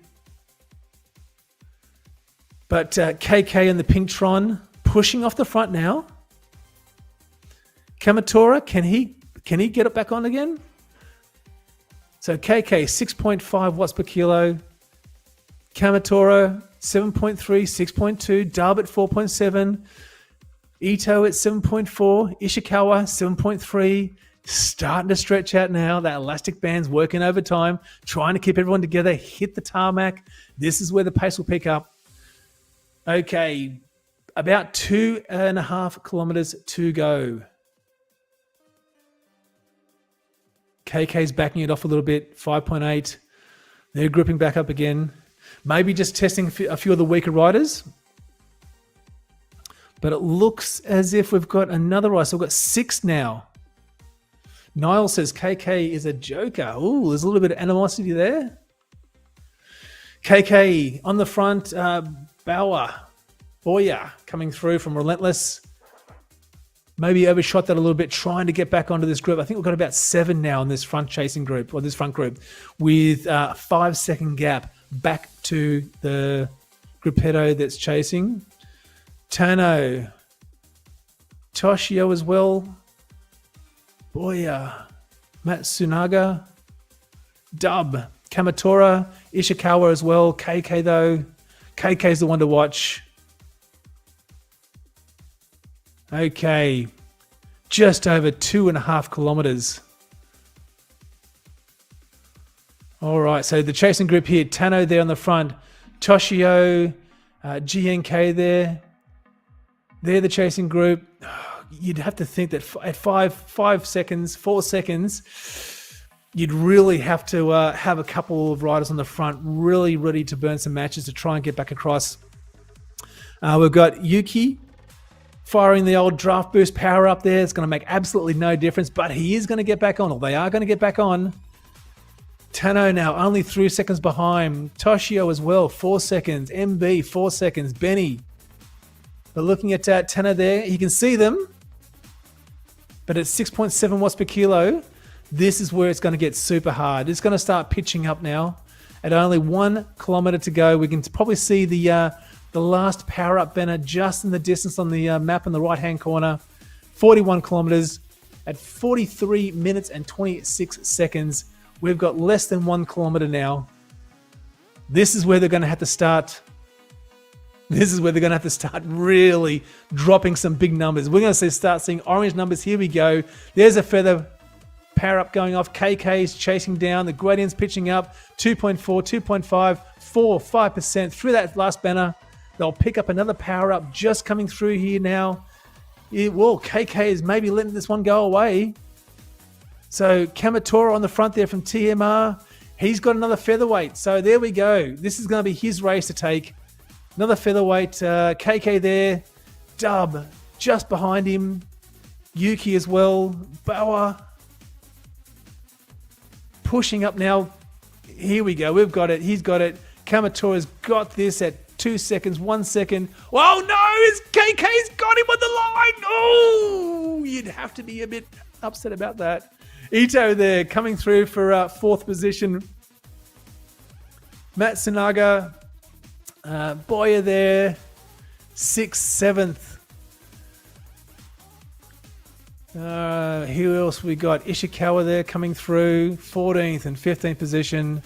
A: But KK and the Pinktron pushing off the front now. Kamatora, can he get it back on again? So KK, 6.5 watts per kilo. Kamatora, 7.3, 6.2. Dub at 4.7. Ito at 7.4. Ishikawa, 7.3. Starting to stretch out now. That elastic band's working overtime, trying to keep everyone together, hit the tarmac. This is where the pace will pick up. Okay, about 2.5 kilometers to go. KK's backing it off a little bit, 5.8. They're grouping back up again. Maybe just testing a few of the weaker riders. But it looks as if we've got another rider. So we've got 6 now. Niall says KK is a joker. Ooh, there's a little bit of animosity there. KK on the front. Boya coming through from Relentless. Maybe overshot that a little bit, trying to get back onto this group. I think we've got about 7 now in this front chasing group, or this front group, with a 5-second gap back to the gruppetto that's chasing. Tano. Toshio as well. Boya, Matsunaga, Dub, Kamatora, Ishikawa as well. KK though, KK's the one to watch. Okay, just over 2.5 kilometers. All right, so the chasing group here, Tano there on the front, Toshio, GNK there. They're the chasing group. you'd have to think that at 4 seconds, you'd really have to have a couple of riders on the front really ready to burn some matches to try and get back across. We've got Yuki firing the old draft boost power up there. It's going to make absolutely no difference, but he is going to get back on, or they are going to get back on. Tano now only 3 seconds behind. Toshio as well, 4 seconds. MB, 4 seconds. Benny. But looking at Tano there, you can see them. But at 6.7 watts per kilo, this is where it's going to get super hard. It's going to start pitching up now. At only 1 kilometer to go, we can probably see the last power-up banner just in the distance on the map in the right-hand corner. 41 kilometers at 43 minutes and 26 seconds. We've got less than 1 kilometer now. This is where they're going to have to start. This is where they're going to have to start really dropping some big numbers. We're going to start seeing orange numbers. Here we go. There's a feather power up going off. KK's chasing down. The gradient's pitching up. 2.4, 2.5, 4, 5% through that last banner. They'll pick up another power up just coming through here now. Well, KK is maybe letting this one go away. So Kamatora on the front there from TMR. He's got another featherweight. So there we go. This is going to be his race to take. Another featherweight. KK there. Dub just behind him. Yuki as well. Bauer pushing up now. Here we go. We've got it. He's got it. Kamatora's got this at 2 seconds, 1 second. Oh no, KK's got him on the line. Oh, you'd have to be a bit upset about that. Ito there coming through for fourth position. Matt Sinaga, Boyer there, 6th, 7th. Who else we got? Ishikawa there coming through, 14th and 15th position.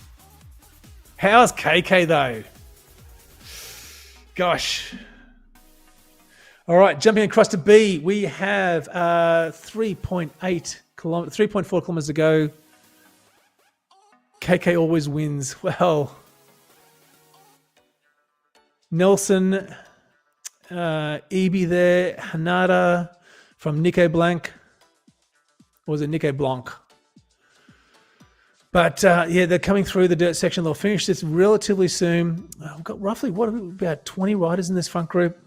A: How's KK though? Gosh. All right, jumping across to B, we have 3.4 kilometers to go. KK always wins. Well, Nelson, Ebi there, Hanada from Nico Blanc. Or was it Nico Blanc? But yeah, they're coming through the dirt section. They'll finish this relatively soon. We've got roughly, about 20 riders in this front group.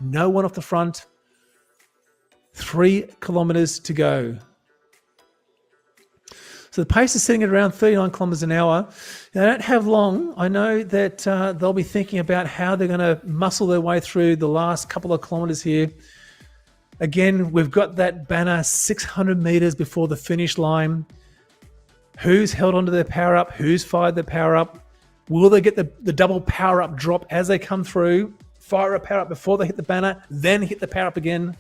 A: No one off the front. 3 kilometers to go. So the pace is sitting at around 39 kilometers an hour. They don't have long. I know that they'll be thinking about how they're going to muscle their way through the last couple of kilometers here. Again, we've got that banner 600 meters before the finish line. Who's held onto their power up? Who's fired their power up? Will they get the double power up drop as they come through? Fire a power up before they hit the banner, then hit the power up again.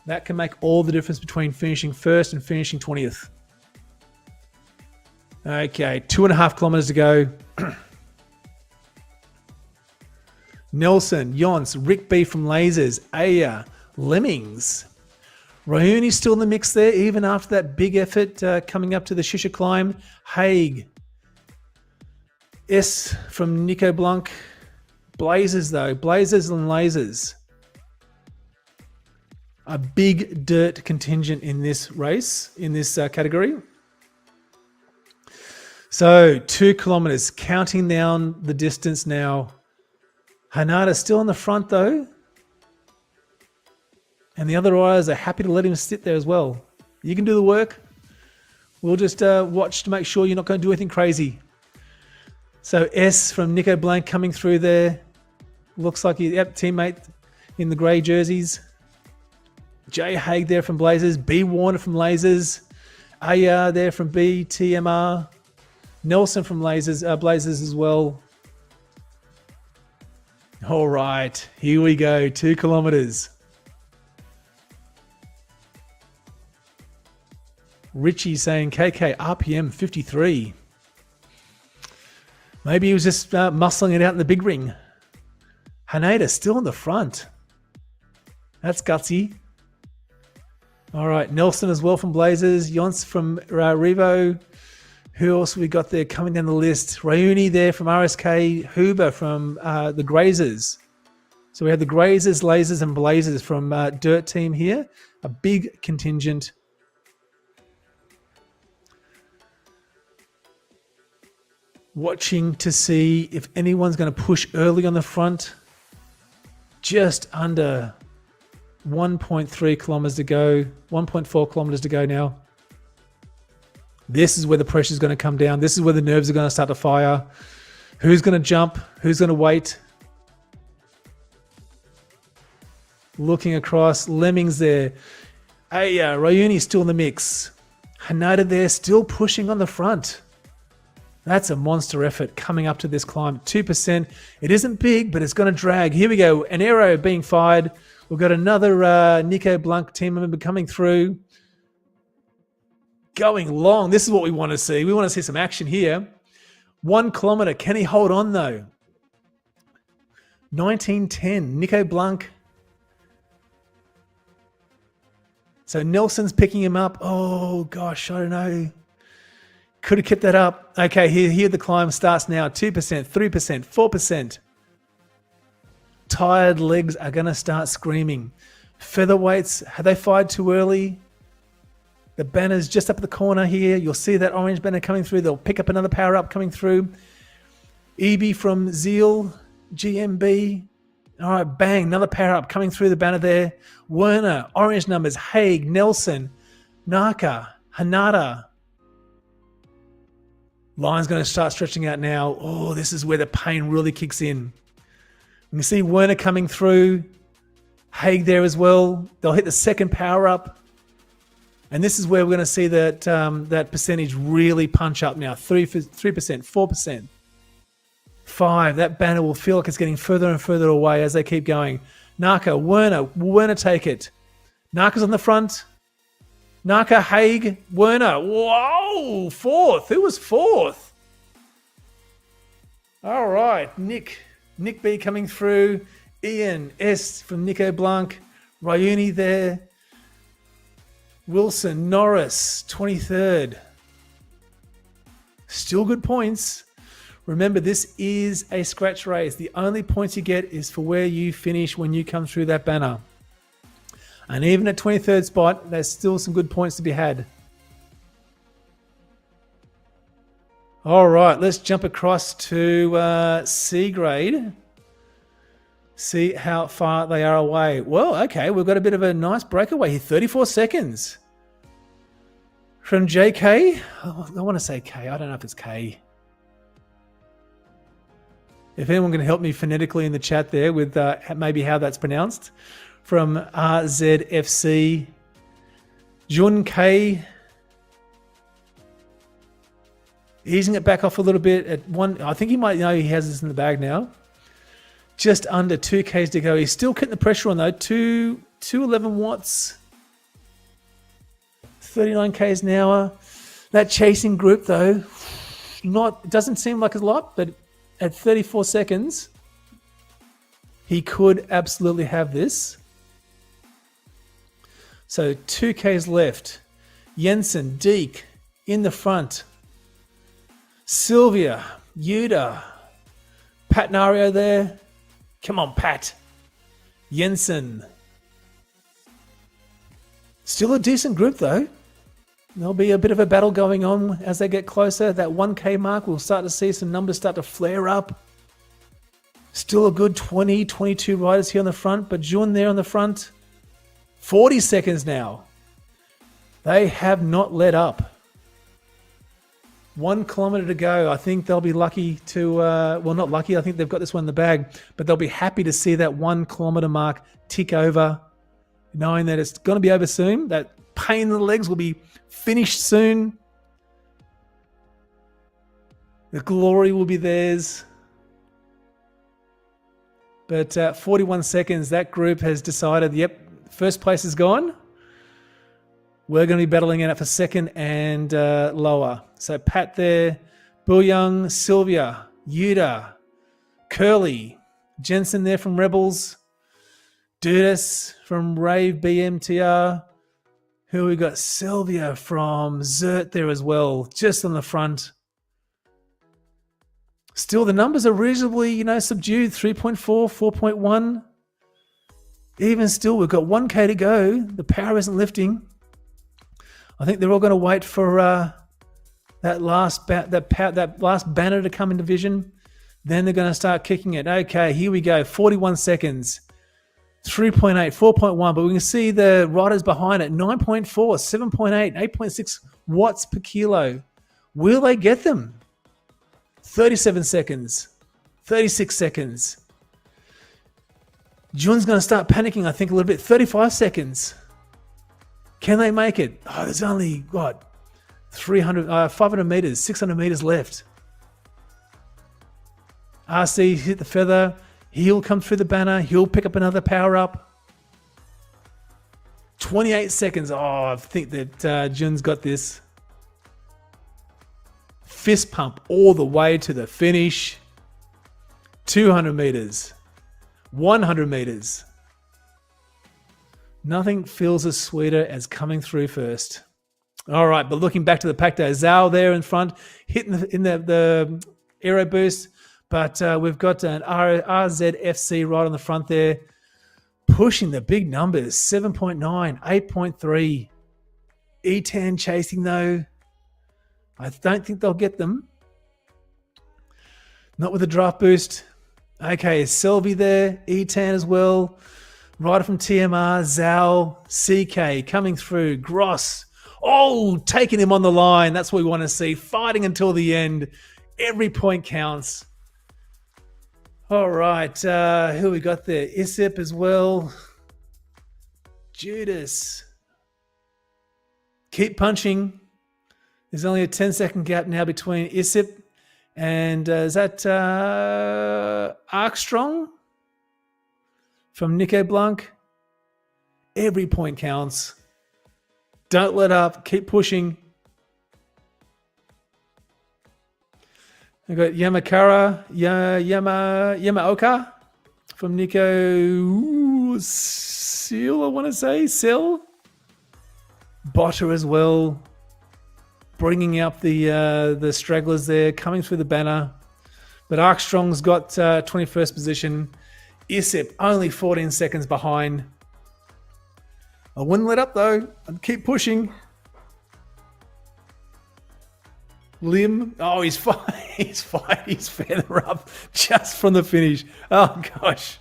A: That can make all the difference between finishing first and finishing 20th. Okay, 2.5 kilometers to go. Nelson, Yons, Rick B from Lasers, Aya, Lemmings. Rayuni's still in the mix there, even after that big effort coming up to the Shisha climb. Haig. S from Nico Blanc. Blazers, though. Blazers and Lasers. A big dirt contingent in this race, in this category. So, 2 kilometers. Counting down the distance now. Hanada still in the front, though. And the other riders are happy to let him sit there as well. You can do the work. We'll just watch to make sure you're not going to do anything crazy. So S from Nico Blanc coming through there. Looks like his teammate in the grey jerseys. Jay Haig there from Blazers. B Warner from Lasers. AR there from BTMR. Nelson from Blazers as well. All right, here we go. 2 kilometers. Richie saying KK RPM 53. Maybe he was just muscling it out in the big ring. Haneda still in the front. That's gutsy. All right, Nelson as well from Blazers. Yons from Revo. Who else we got there coming down the list? Rayuni there from RSK. Huber from the Grazers. So we have the Grazers, Lasers, and Blazers from Dirt Team here. A big contingent. Watching to see if anyone's going to push early on the front. Just under 1.3 kilometers to go. 1.4 kilometers to go now. This is where the pressure is going to come down. This is where the nerves are going to start to fire. Who's going to jump? Who's going to wait? Looking across. Lemmings there. Hey, Ryuni's still in the mix. Hanada there, still pushing on the front. That's a monster effort coming up to this climb. 2%. It isn't big, but it's going to drag. Here we go. An arrow being fired. We've got another Nico Blanc team member coming through. Going long. This is what we want to see. We want to see some action here. 1 kilometer. Can he hold on though? 19:10. Nico Blanc. So Nelson's picking him up. Oh gosh, I don't know. Could have kept that up. Okay, here the climb starts now. 2%, 3%, 4%. Tired legs are going to start screaming. Featherweights, have they fired too early? The banner's just up the corner here. You'll see that orange banner coming through. They'll pick up another power up coming through. EB from Zeal, GMB. All right, bang, another power up coming through the banner there. Werner, orange numbers, Haig, Nelson, Naka, Hanada. Line's going to start stretching out now. Oh, this is where the pain really kicks in. You can see Werner coming through. Haig there as well. They'll hit the second power up. And this is where we're going to see that that percentage really punch up now. 3%, 4%, 5%. That banner will feel like it's getting further and further away as they keep going. Naka, Werner take it. Naka's on the front. Naka, Haig, Werner. Whoa, fourth. Who was fourth? All right, Nick B coming through. Ian S from Nico Blanc. Ryuni there. Wilson, Norris, 23rd. Still good points. Remember, this is a scratch race. The only points you get is for where you finish when you come through that banner. And even at 23rd spot, there's still some good points to be had. All right, let's jump across to C grade. See how far they are away. Well, okay, we've got a bit of a nice breakaway here. 34 seconds. From JK. Oh, I want to say K. I don't know if it's K. If anyone can help me phonetically in the chat there with maybe how that's pronounced. From RZFC. Jun K. Easing it back off a little bit at one. I think he might know he has this in the bag now. Just under 2Ks to go. He's still getting the pressure on though. 211 watts. 39 Ks an hour. That chasing group though, doesn't seem like a lot, but at 34 seconds, he could absolutely have this. So 2Ks left. Jensen, Deek in the front. Sylvia, Yuda, Pat Nario there. Come on, Pat. Jensen. Still a decent group though. There'll be a bit of a battle going on as they get closer. That 1K mark, we'll start to see some numbers start to flare up. Still a good 20, 22 riders here on the front, but Jun there on the front. 40 seconds now. They have not let up. 1 kilometer to go. I think they'll be lucky to, well, not lucky. I think they've got this one in the bag, but they'll be happy to see that 1 kilometer mark tick over, knowing that it's going to be over soon. That pain in the legs will be finished soon. The glory will be theirs. But 41 seconds, that group has decided, yep, first place is gone. We're going to be battling it for second and lower. So Pat there, Buyang, Sylvia, Yuda, Curly, Jensen there from Rebels, Dudis from Rave BMTR. Who we got? Sylvia from Zert there as well, just on the front. Still, the numbers are reasonably, subdued. 3.4, 4.1. Even still, we've got 1K to go. The power isn't lifting. I think they're all going to wait for that last banner to come into vision. Then they're going to start kicking it. Okay, here we go. 41 seconds. 3.8, 4.1. But we can see the riders behind it. 9.4, 7.8, 8.6 watts per kilo. Will they get them? 37 seconds. 36 seconds. Jun's going to start panicking, I think, a little bit. 35 seconds. Can they make it? Oh, there's only, 500 meters, 600 meters left. RC hit the feather. He'll come through the banner. He'll pick up another power up. 28 seconds. Oh, I think that Jun's got this. Fist pump all the way to the finish. 200 meters. 100 meters. Nothing feels as sweeter as coming through first. All right, but looking back to the pack there, Zhao there in front, hitting the aero boost, but we've got an RZFC right on the front there, pushing the big numbers, 7.9, 8.3. E10 chasing though. I don't think they'll get them. Not with the draft boost. Okay, Selby there, E10 as well. Rider from TMR, Zhao, CK coming through, Gross. Oh, taking him on the line. That's what we want to see. Fighting until the end. Every point counts. All right, who we got there? Isip as well. Judas. Keep punching. There's only a 10-second gap now between Isip and is that Armstrong from Nico Blanc? Every point counts. Don't let up. Keep pushing. We've got Yamaoka from Nico Seal, I want to say. Seal. Botter as well. Bringing up the stragglers there, coming through the banner. But Armstrong's got 21st position. Isip only 14 seconds behind. I wouldn't let up though. I'd keep pushing. Lim, oh, he's fine. He's fine. He's feather up just from the finish. Oh gosh,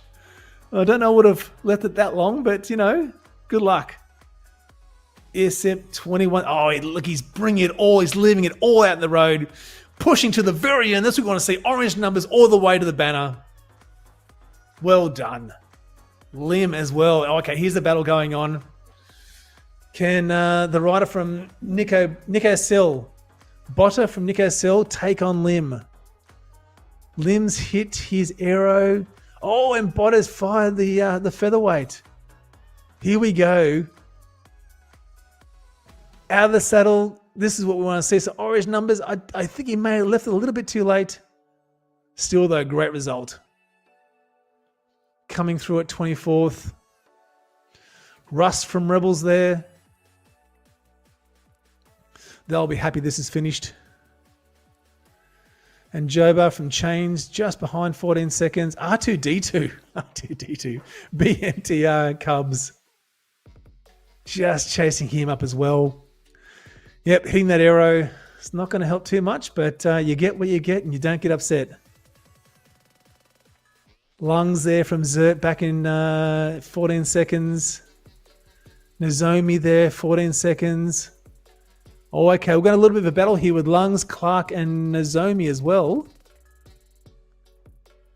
A: I don't know. Would have left it that long, but you know, good luck. Isip 21. Oh, look, he's bringing it all. He's leaving it all out in the road, pushing to the very end. That's what we want to see. Orange numbers all the way to the banner. Well done. Lim as well. Okay, here's the battle going on. Can the rider from Nico Sill, Botter from Nico Sill, take on Lim? Lim's hit his arrow. Oh, and Botter's fired the featherweight. Here we go. Out of the saddle. This is what we want to see. So orange numbers. I think he may have left it a little bit too late. Still though, great result. Coming through at 24th. Russ from Rebels there. They'll be happy this is finished. And Joba from Chains just behind 14 seconds. R2D2. R2D2. BMTR Cubs. Just chasing him up as well. Yep, hitting that arrow. It's not going to help too much, but you get what you get and you don't get upset. Lungs there from Zert back in 14 seconds. Nozomi there, 14 seconds. Oh, okay. We've got a little bit of a battle here with Lungs, Clark, and Nozomi as well.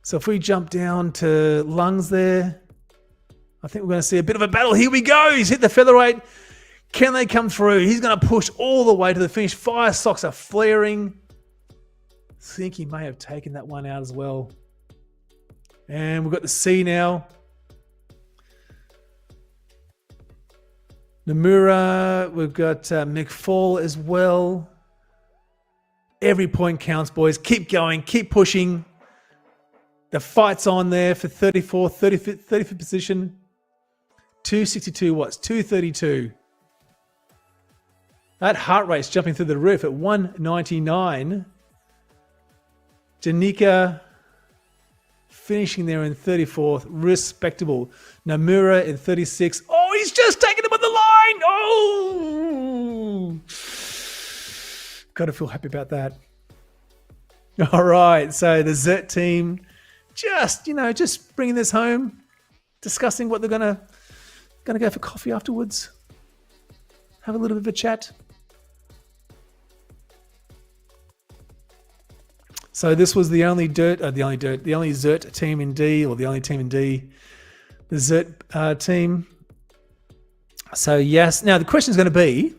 A: So if we jump down to Lungs there, I think we're going to see a bit of a battle. Here we go. He's hit the featherweight. Can they come through? He's going to push all the way to the finish. Fire socks are flaring. I think he may have taken that one out as well. And we've got the C now. Nomura, we've got McFall as well. Every point counts, boys. Keep going, keep pushing. The fight's on there for 35th position. 262 watts, 232. That heart rate's jumping through the roof at 199. Janika finishing there in 34th. Respectable. Nomura in 36th. Oh, he's just taken him on the line. Oh, got to feel happy about that. All right, so the Zert team just bringing this home, discussing what they're gonna go for coffee afterwards, have a little bit of a chat. So this was the only Zert team in D, or the only team in D, the Zert team. So yes, now the question is going to be,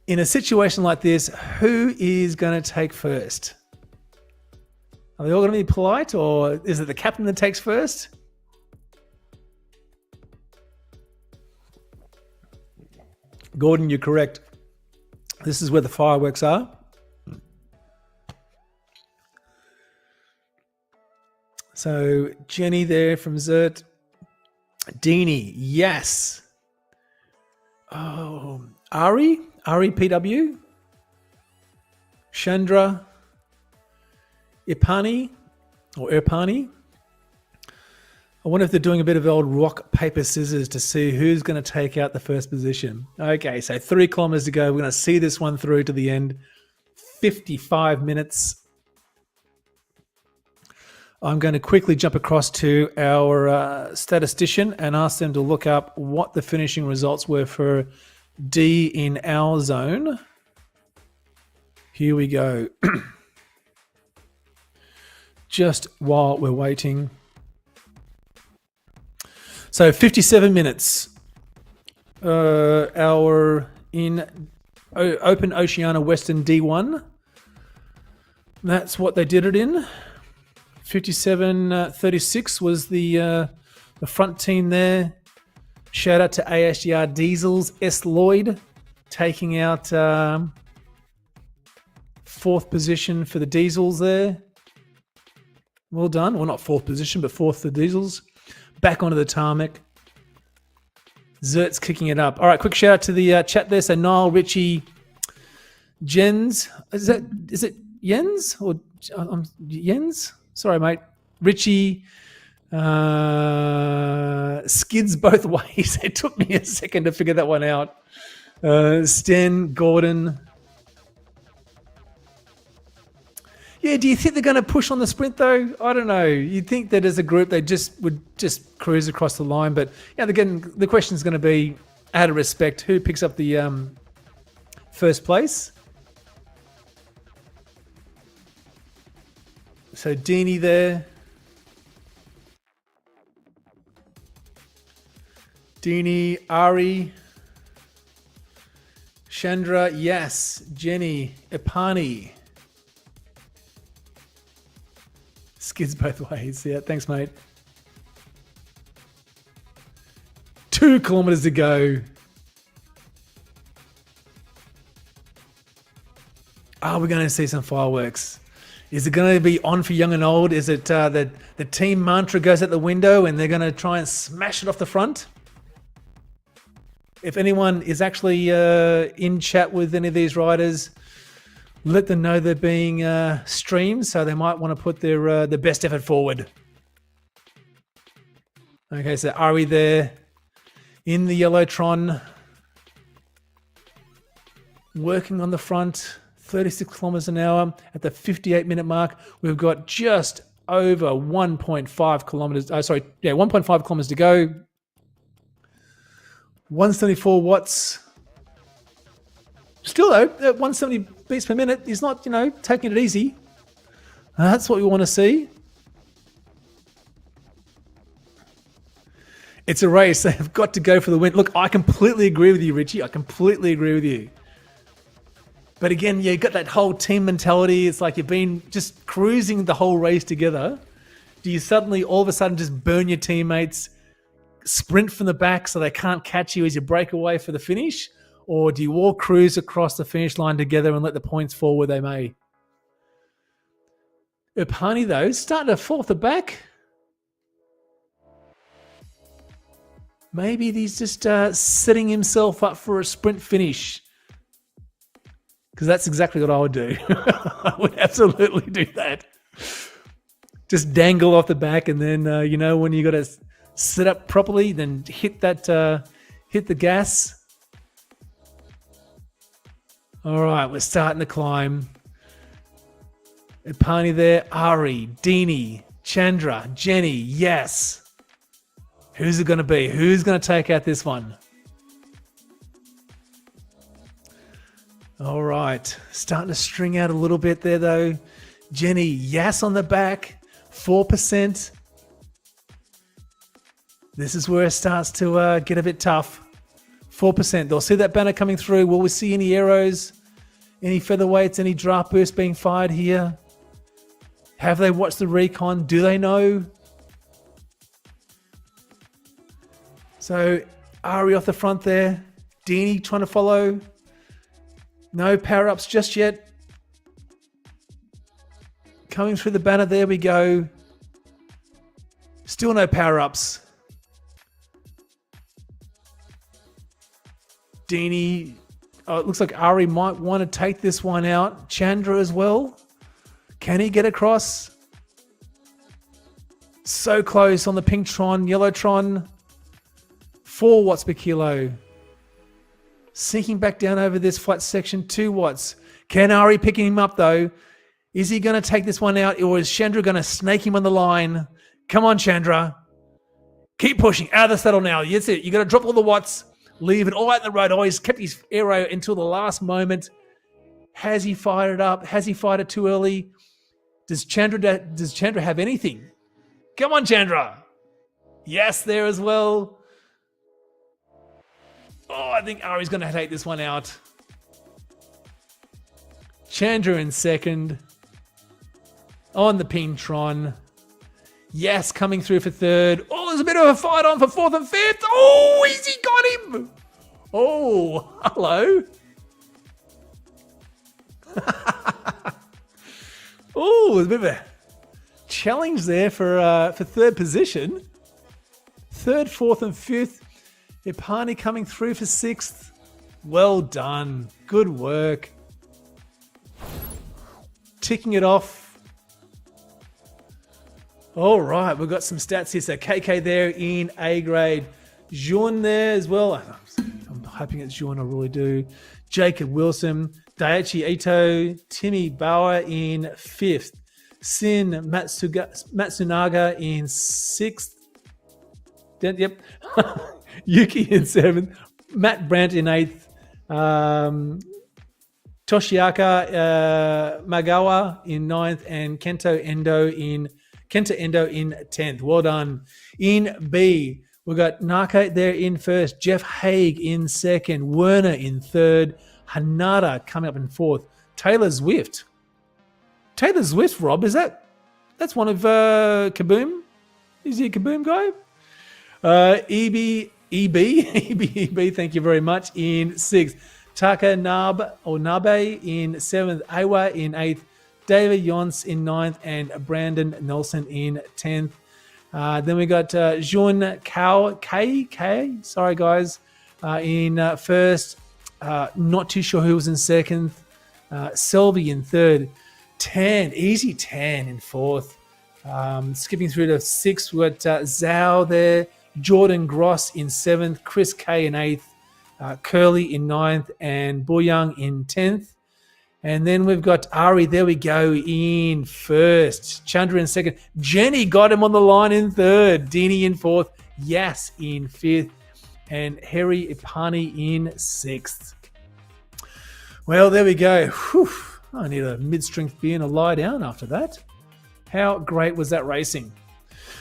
A: in a situation like this, who is going to take first? Are they all going to be polite, or is it the captain that takes first? Gordon, you're correct. This is where the fireworks are. So Jenny there from Zert. Deanie, yes. Oh, Ari PW. Chandra. Irpani. I wonder if they're doing a bit of old rock, paper, scissors to see who's going to take out the first position. Okay, so 3 kilometers to go. We're going to see this one through to the end. 55 minutes. I'm going to quickly jump across to our statistician and ask them to look up what the finishing results were for D in our zone. Here we go. Just while we're waiting. So 57 minutes. Our in Open Oceania Western D1. That's what they did it in. 57.36 was the front team there. Shout out to ASGR Diesels. S. Lloyd taking out 4th position for the Diesels there. Well done. Well, not 4th position, but 4th for the Diesels. Back onto the tarmac. Zert's kicking it up. All right, quick shout out to the chat there. So Niall, Richie, Jens. Is it Jens or Jens? Sorry, mate. Richie, skids both ways. It took me a second to figure that one out. Sten, Gordon. Yeah, do you think they're going to push on the sprint though? I don't know. You'd think that as a group they would just cruise across the line, but yeah, the question is going to be, out of respect, who picks up the first place? So Deanie there. Deanie, Ari, Chandra, yes, Jenny, Ipani. Skids both ways. Yeah, thanks, mate. 2 kilometers to go. Are we going to see some fireworks? Is it going to be on for young and old? Is it that the team mantra goes out the window and they're going to try and smash it off the front? If anyone is actually in chat with any of these riders, let them know they're being streamed, so they might want to put their best effort forward. Okay, so Ari there in the Yellowtron, working on the front, 36 kilometers an hour at the 58-minute mark. We've got just over 1.5 kilometers. 1.5 kilometers to go. 174 watts. Still though, at 170 beats per minute, he's not, taking it easy. That's what we want to see. It's a race. They've got to go for the win. Look, I completely agree with you, Richie. I completely agree with you. But again, you've got that whole team mentality. It's like you've been just cruising the whole race together. Do you suddenly, all of a sudden, just burn your teammates, sprint from the back so they can't catch you as you break away for the finish? Or do you all cruise across the finish line together and let the points fall where they may? Irpani, though, starting to fall off the back. Maybe he's just setting himself up for a sprint finish. Because that's exactly what I would do. I would absolutely do that. just dangle off the back, and then when you got to sit up properly, then hit the gas. All right, we're starting to climb. Ipani there, Ari, Dini, Chandra, Jenny, yes. Who's it going to be? Who's going to take out this one? All right, starting to string out a little bit there though. Jenny, yes on the back, 4%. This is where it starts to get a bit tough. 4%. They'll see that banner coming through. Will we see any arrows, any featherweights, any draft bursts being fired here? Have they watched the recon? Do they know? So Ari off the front there. Dini trying to follow. No power-ups just yet. Coming through the banner, there we go. Still no power-ups. Dini, it looks like Ari might want to take this one out. Chandra as well. Can he get across? So close on the pink Tron, yellow Tron. 4 watts per kilo. Sinking back down over this flat section, 2 watts. Can Ari picking him up though? Is he going to take this one out, or is Chandra going to snake him on the line? Come on, Chandra. Keep pushing. Out of the saddle now. That's it. You got to drop all the watts. Leave it all out in the road. Oh, he's kept his arrow until the last moment. Has he fired it up? Has he fired it too early? Does Chandra have anything? Come on, Chandra. Yes, there as well. Oh, I think Ari's going to take this one out. Chandra in second. On the Pintron. Yes, coming through for third. Oh, there's a bit of a fight on for fourth and fifth. Oh, easy, got him. Oh, hello. Oh, there's a bit of a challenge there for third position. Third, fourth, and fifth. Ipani coming through for sixth. Well done. Good work. Ticking it off. All right, we've got some stats here. So KK there in A grade. Jean there as well. I'm hoping it's Jean, I really do. Jacob Wilson. Daiichi Ito. Timmy Bauer in fifth. Sin Matsunaga in sixth. Yep. Yuki in seventh. Matt Brandt in eighth. Toshiaka Magawa in ninth. And Kenta Endo in 10th. Well done. In B, we've got Naka there in first. Jeff Haig in second. Werner in third. Hanada coming up in fourth. Taylor Zwift. Taylor Zwift, Rob, that's one of Kaboom? Is he a Kaboom guy? EB, thank you very much, in sixth. Taka Nabe in seventh. Awa in eighth. David Yonce in ninth. And Brandon Nelson in 10th. Then we got Jun K. Sorry, guys. In first. Not too sure who was in second. Selby in third. Easy 10 in fourth. Skipping through to sixth, we got Zhao there. Jordan Gross in seventh. Chris K in eighth. Curly in ninth. And Boyang in 10th. And then we've got Ari, there we go, in first. Chandra in second. Jenny got him on the line in third. Dini in fourth. Yas in fifth. And Harry Ipani in sixth. Well, there we go. Whew. I need a mid-strength beer and a lie down after that. How great was that racing?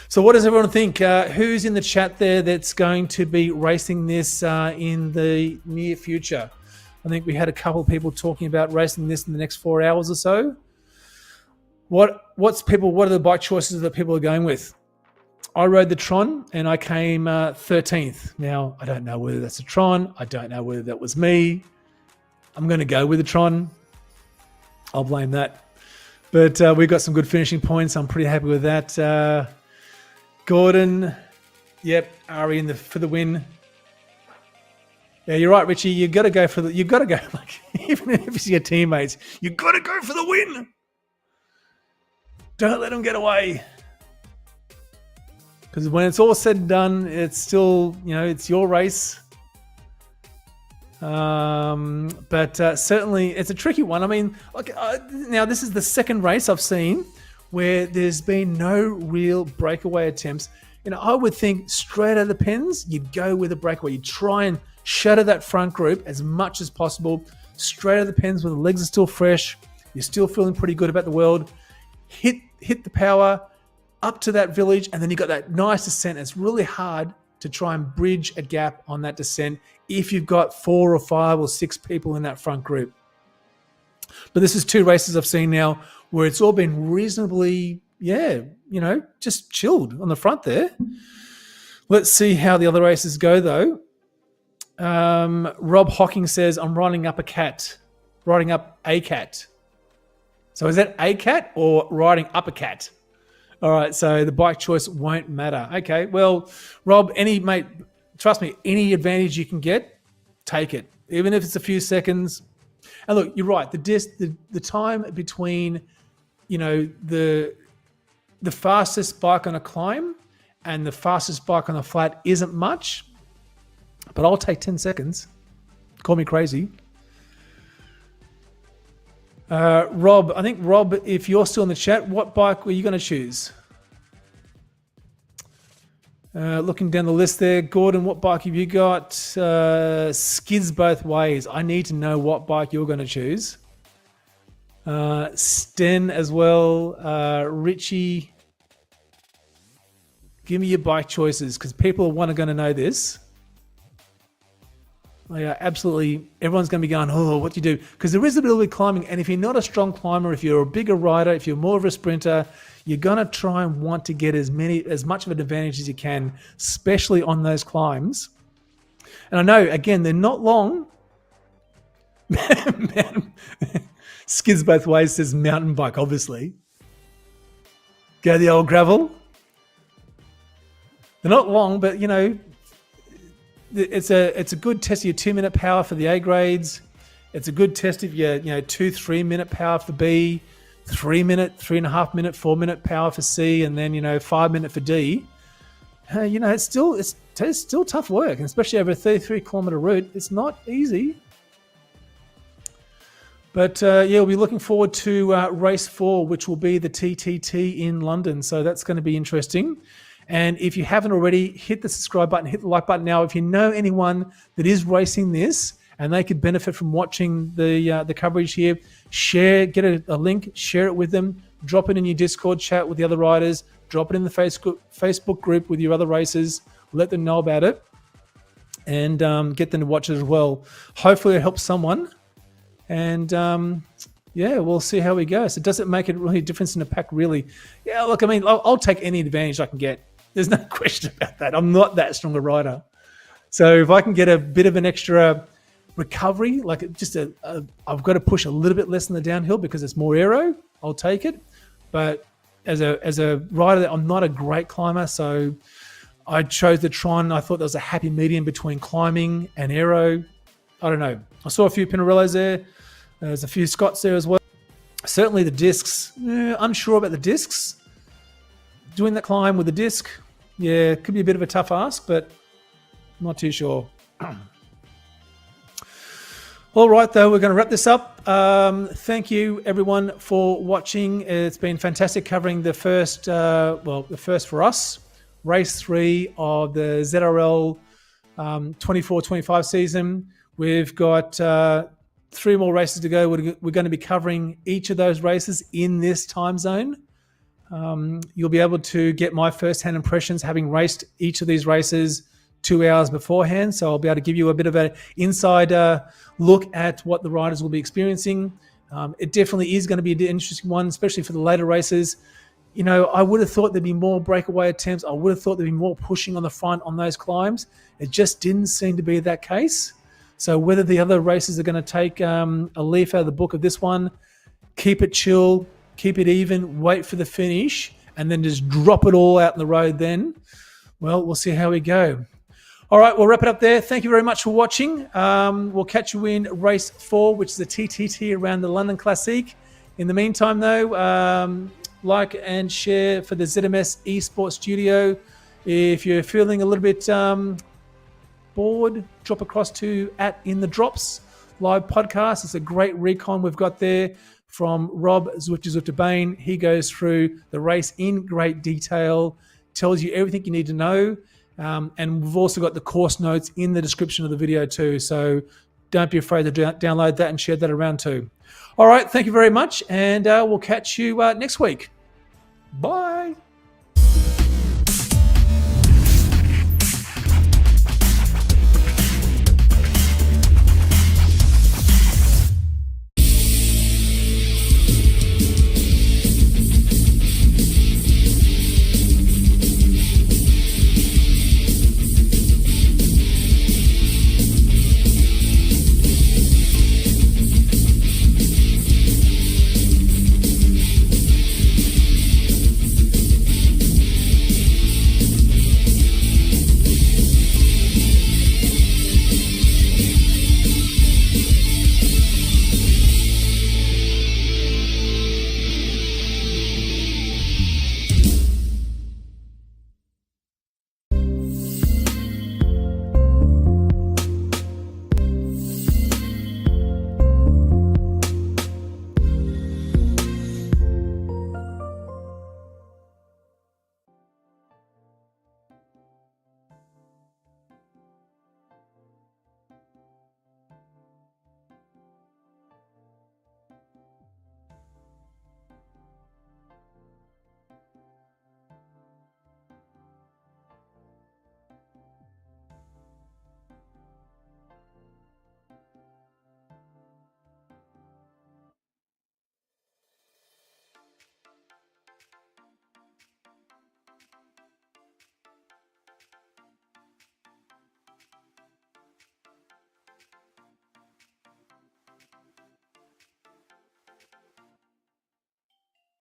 A: So what does everyone think? Who's in the chat there that's going to be racing this in the near future? I think we had a couple of people talking about racing this in the next 4 hours or so. What are the bike choices that people are going with? I rode the Tron and I came 13th. Now, I don't know whether that's a Tron. I don't know whether that was me. I'm going to go with the Tron. I'll blame that. But we got some good finishing points. I'm pretty happy with that. Gordon, yep, Ari for the win. Yeah, you're right, Richie. You've got to go like, even if it's your teammates, you've got to go for the win. Don't let them get away. Because when it's all said and done, it's still, it's your race. But certainly it's a tricky one. I mean, now this is the second race I've seen where there's been no real breakaway attempts. I would think straight out of the pens, you'd go with a breakaway. You'd try and shatter that front group as much as possible. Straight out of the pens where the legs are still fresh. You're still feeling pretty good about the world. Hit the power up to that village, and then you got that nice descent. It's really hard to try and bridge a gap on that descent if you've got 4 or 5 or 6 people in that front group. But this is 2 races I've seen now where it's all been reasonably, just chilled on the front there. Let's see how the other races go, though. Rob Hocking says, I'm riding up a cat. So is that a cat or riding up a cat? All right, so the bike choice won't matter. Okay, well, Rob, trust me, any advantage you can get, take it. Even if it's a few seconds. And look, you're right. The time between, the fastest bike on a climb and the fastest bike on a flat isn't much, but I'll take 10 seconds. Call me crazy. Rob, if you're still in the chat, what bike were you going to choose? Looking down the list there, Gordon, what bike have you got? Skids both ways. I need to know what bike you're going to choose. Sten as well. Richie, give me your bike choices because people are going to know this. Yeah, absolutely. Everyone's going to be going, oh, what do you do? Because there is a little bit of climbing. And if you're not a strong climber, if you're a bigger rider, if you're more of a sprinter, you're going to try and want to get as much of an advantage as you can, especially on those climbs. And I know, again, they're not long. Skids both ways says mountain bike, obviously. Go the old gravel. They're not long, but, it's a good test of your 2-minute power for the A grades. It's a good test of your 2-3 minute power for B, 3-minute, 3.5-minute, 4-minute power for C, and then 5-minute for D. It's still tough work, and especially over a 33-kilometer route. It's not easy. But we'll be looking forward to race 4, which will be the TTT in London. So that's going to be interesting. And if you haven't already, hit the subscribe button, hit the like button now. If you know anyone that is racing this and they could benefit from watching the coverage here, get a link, share it with them, drop it in your Discord chat with the other riders, drop it in the Facebook group with your other racers, let them know about it, and get them to watch it as well. Hopefully it helps someone. And we'll see how we go. So does it make a really difference in the pack, really? Yeah, look, I mean, I'll take any advantage I can get. There's no question about that. I'm not that strong a rider. So if I can get a bit of an extra recovery, like I've got to push a little bit less in the downhill because it's more aero, I'll take it. But as a rider, I'm not a great climber, so I chose the Tron. I thought there was a happy medium between climbing and aero. I don't know. I saw a few Pinarellos there. There's a few Scotts there as well. Certainly the discs. Unsure about the discs. Doing that climb with the disc, it could be a bit of a tough ask, but not too sure. All right, though, we're going to wrap this up. Thank you, everyone, for watching. It's been fantastic covering the first for us, race 3 of the ZRL 24-25 season. We've got 3 more races to go. We're going to be covering each of those races in this time zone. You'll be able to get my first-hand impressions having raced each of these races 2 hours beforehand. So I'll be able to give you a bit of an inside look at what the riders will be experiencing. It definitely is going to be an interesting one, especially for the later races. I would have thought there'd be more breakaway attempts. I would have thought there'd be more pushing on the front on those climbs. It just didn't seem to be that case. So whether the other races are going to take a leaf out of the book of this one, keep it chill, keep it even, wait for the finish, and then just drop it all out in the road then, well, we'll see how we go. All right, we'll wrap it up there. Thank you very much for watching. We'll catch you in race 4, which is the TTT around the London Classic. In the meantime, though, like and share for the ZMS Esports Studio. If you're feeling a little bit bored, drop across to @InTheDrops live podcast. It's a great recon we've got there from Rob Zwift Bane. He goes through the race in great detail, tells you everything you need to know. And we've also got the course notes in the description of the video too. So don't be afraid to download that and share that around too. All right, thank you very much. And we'll catch you next week. Bye.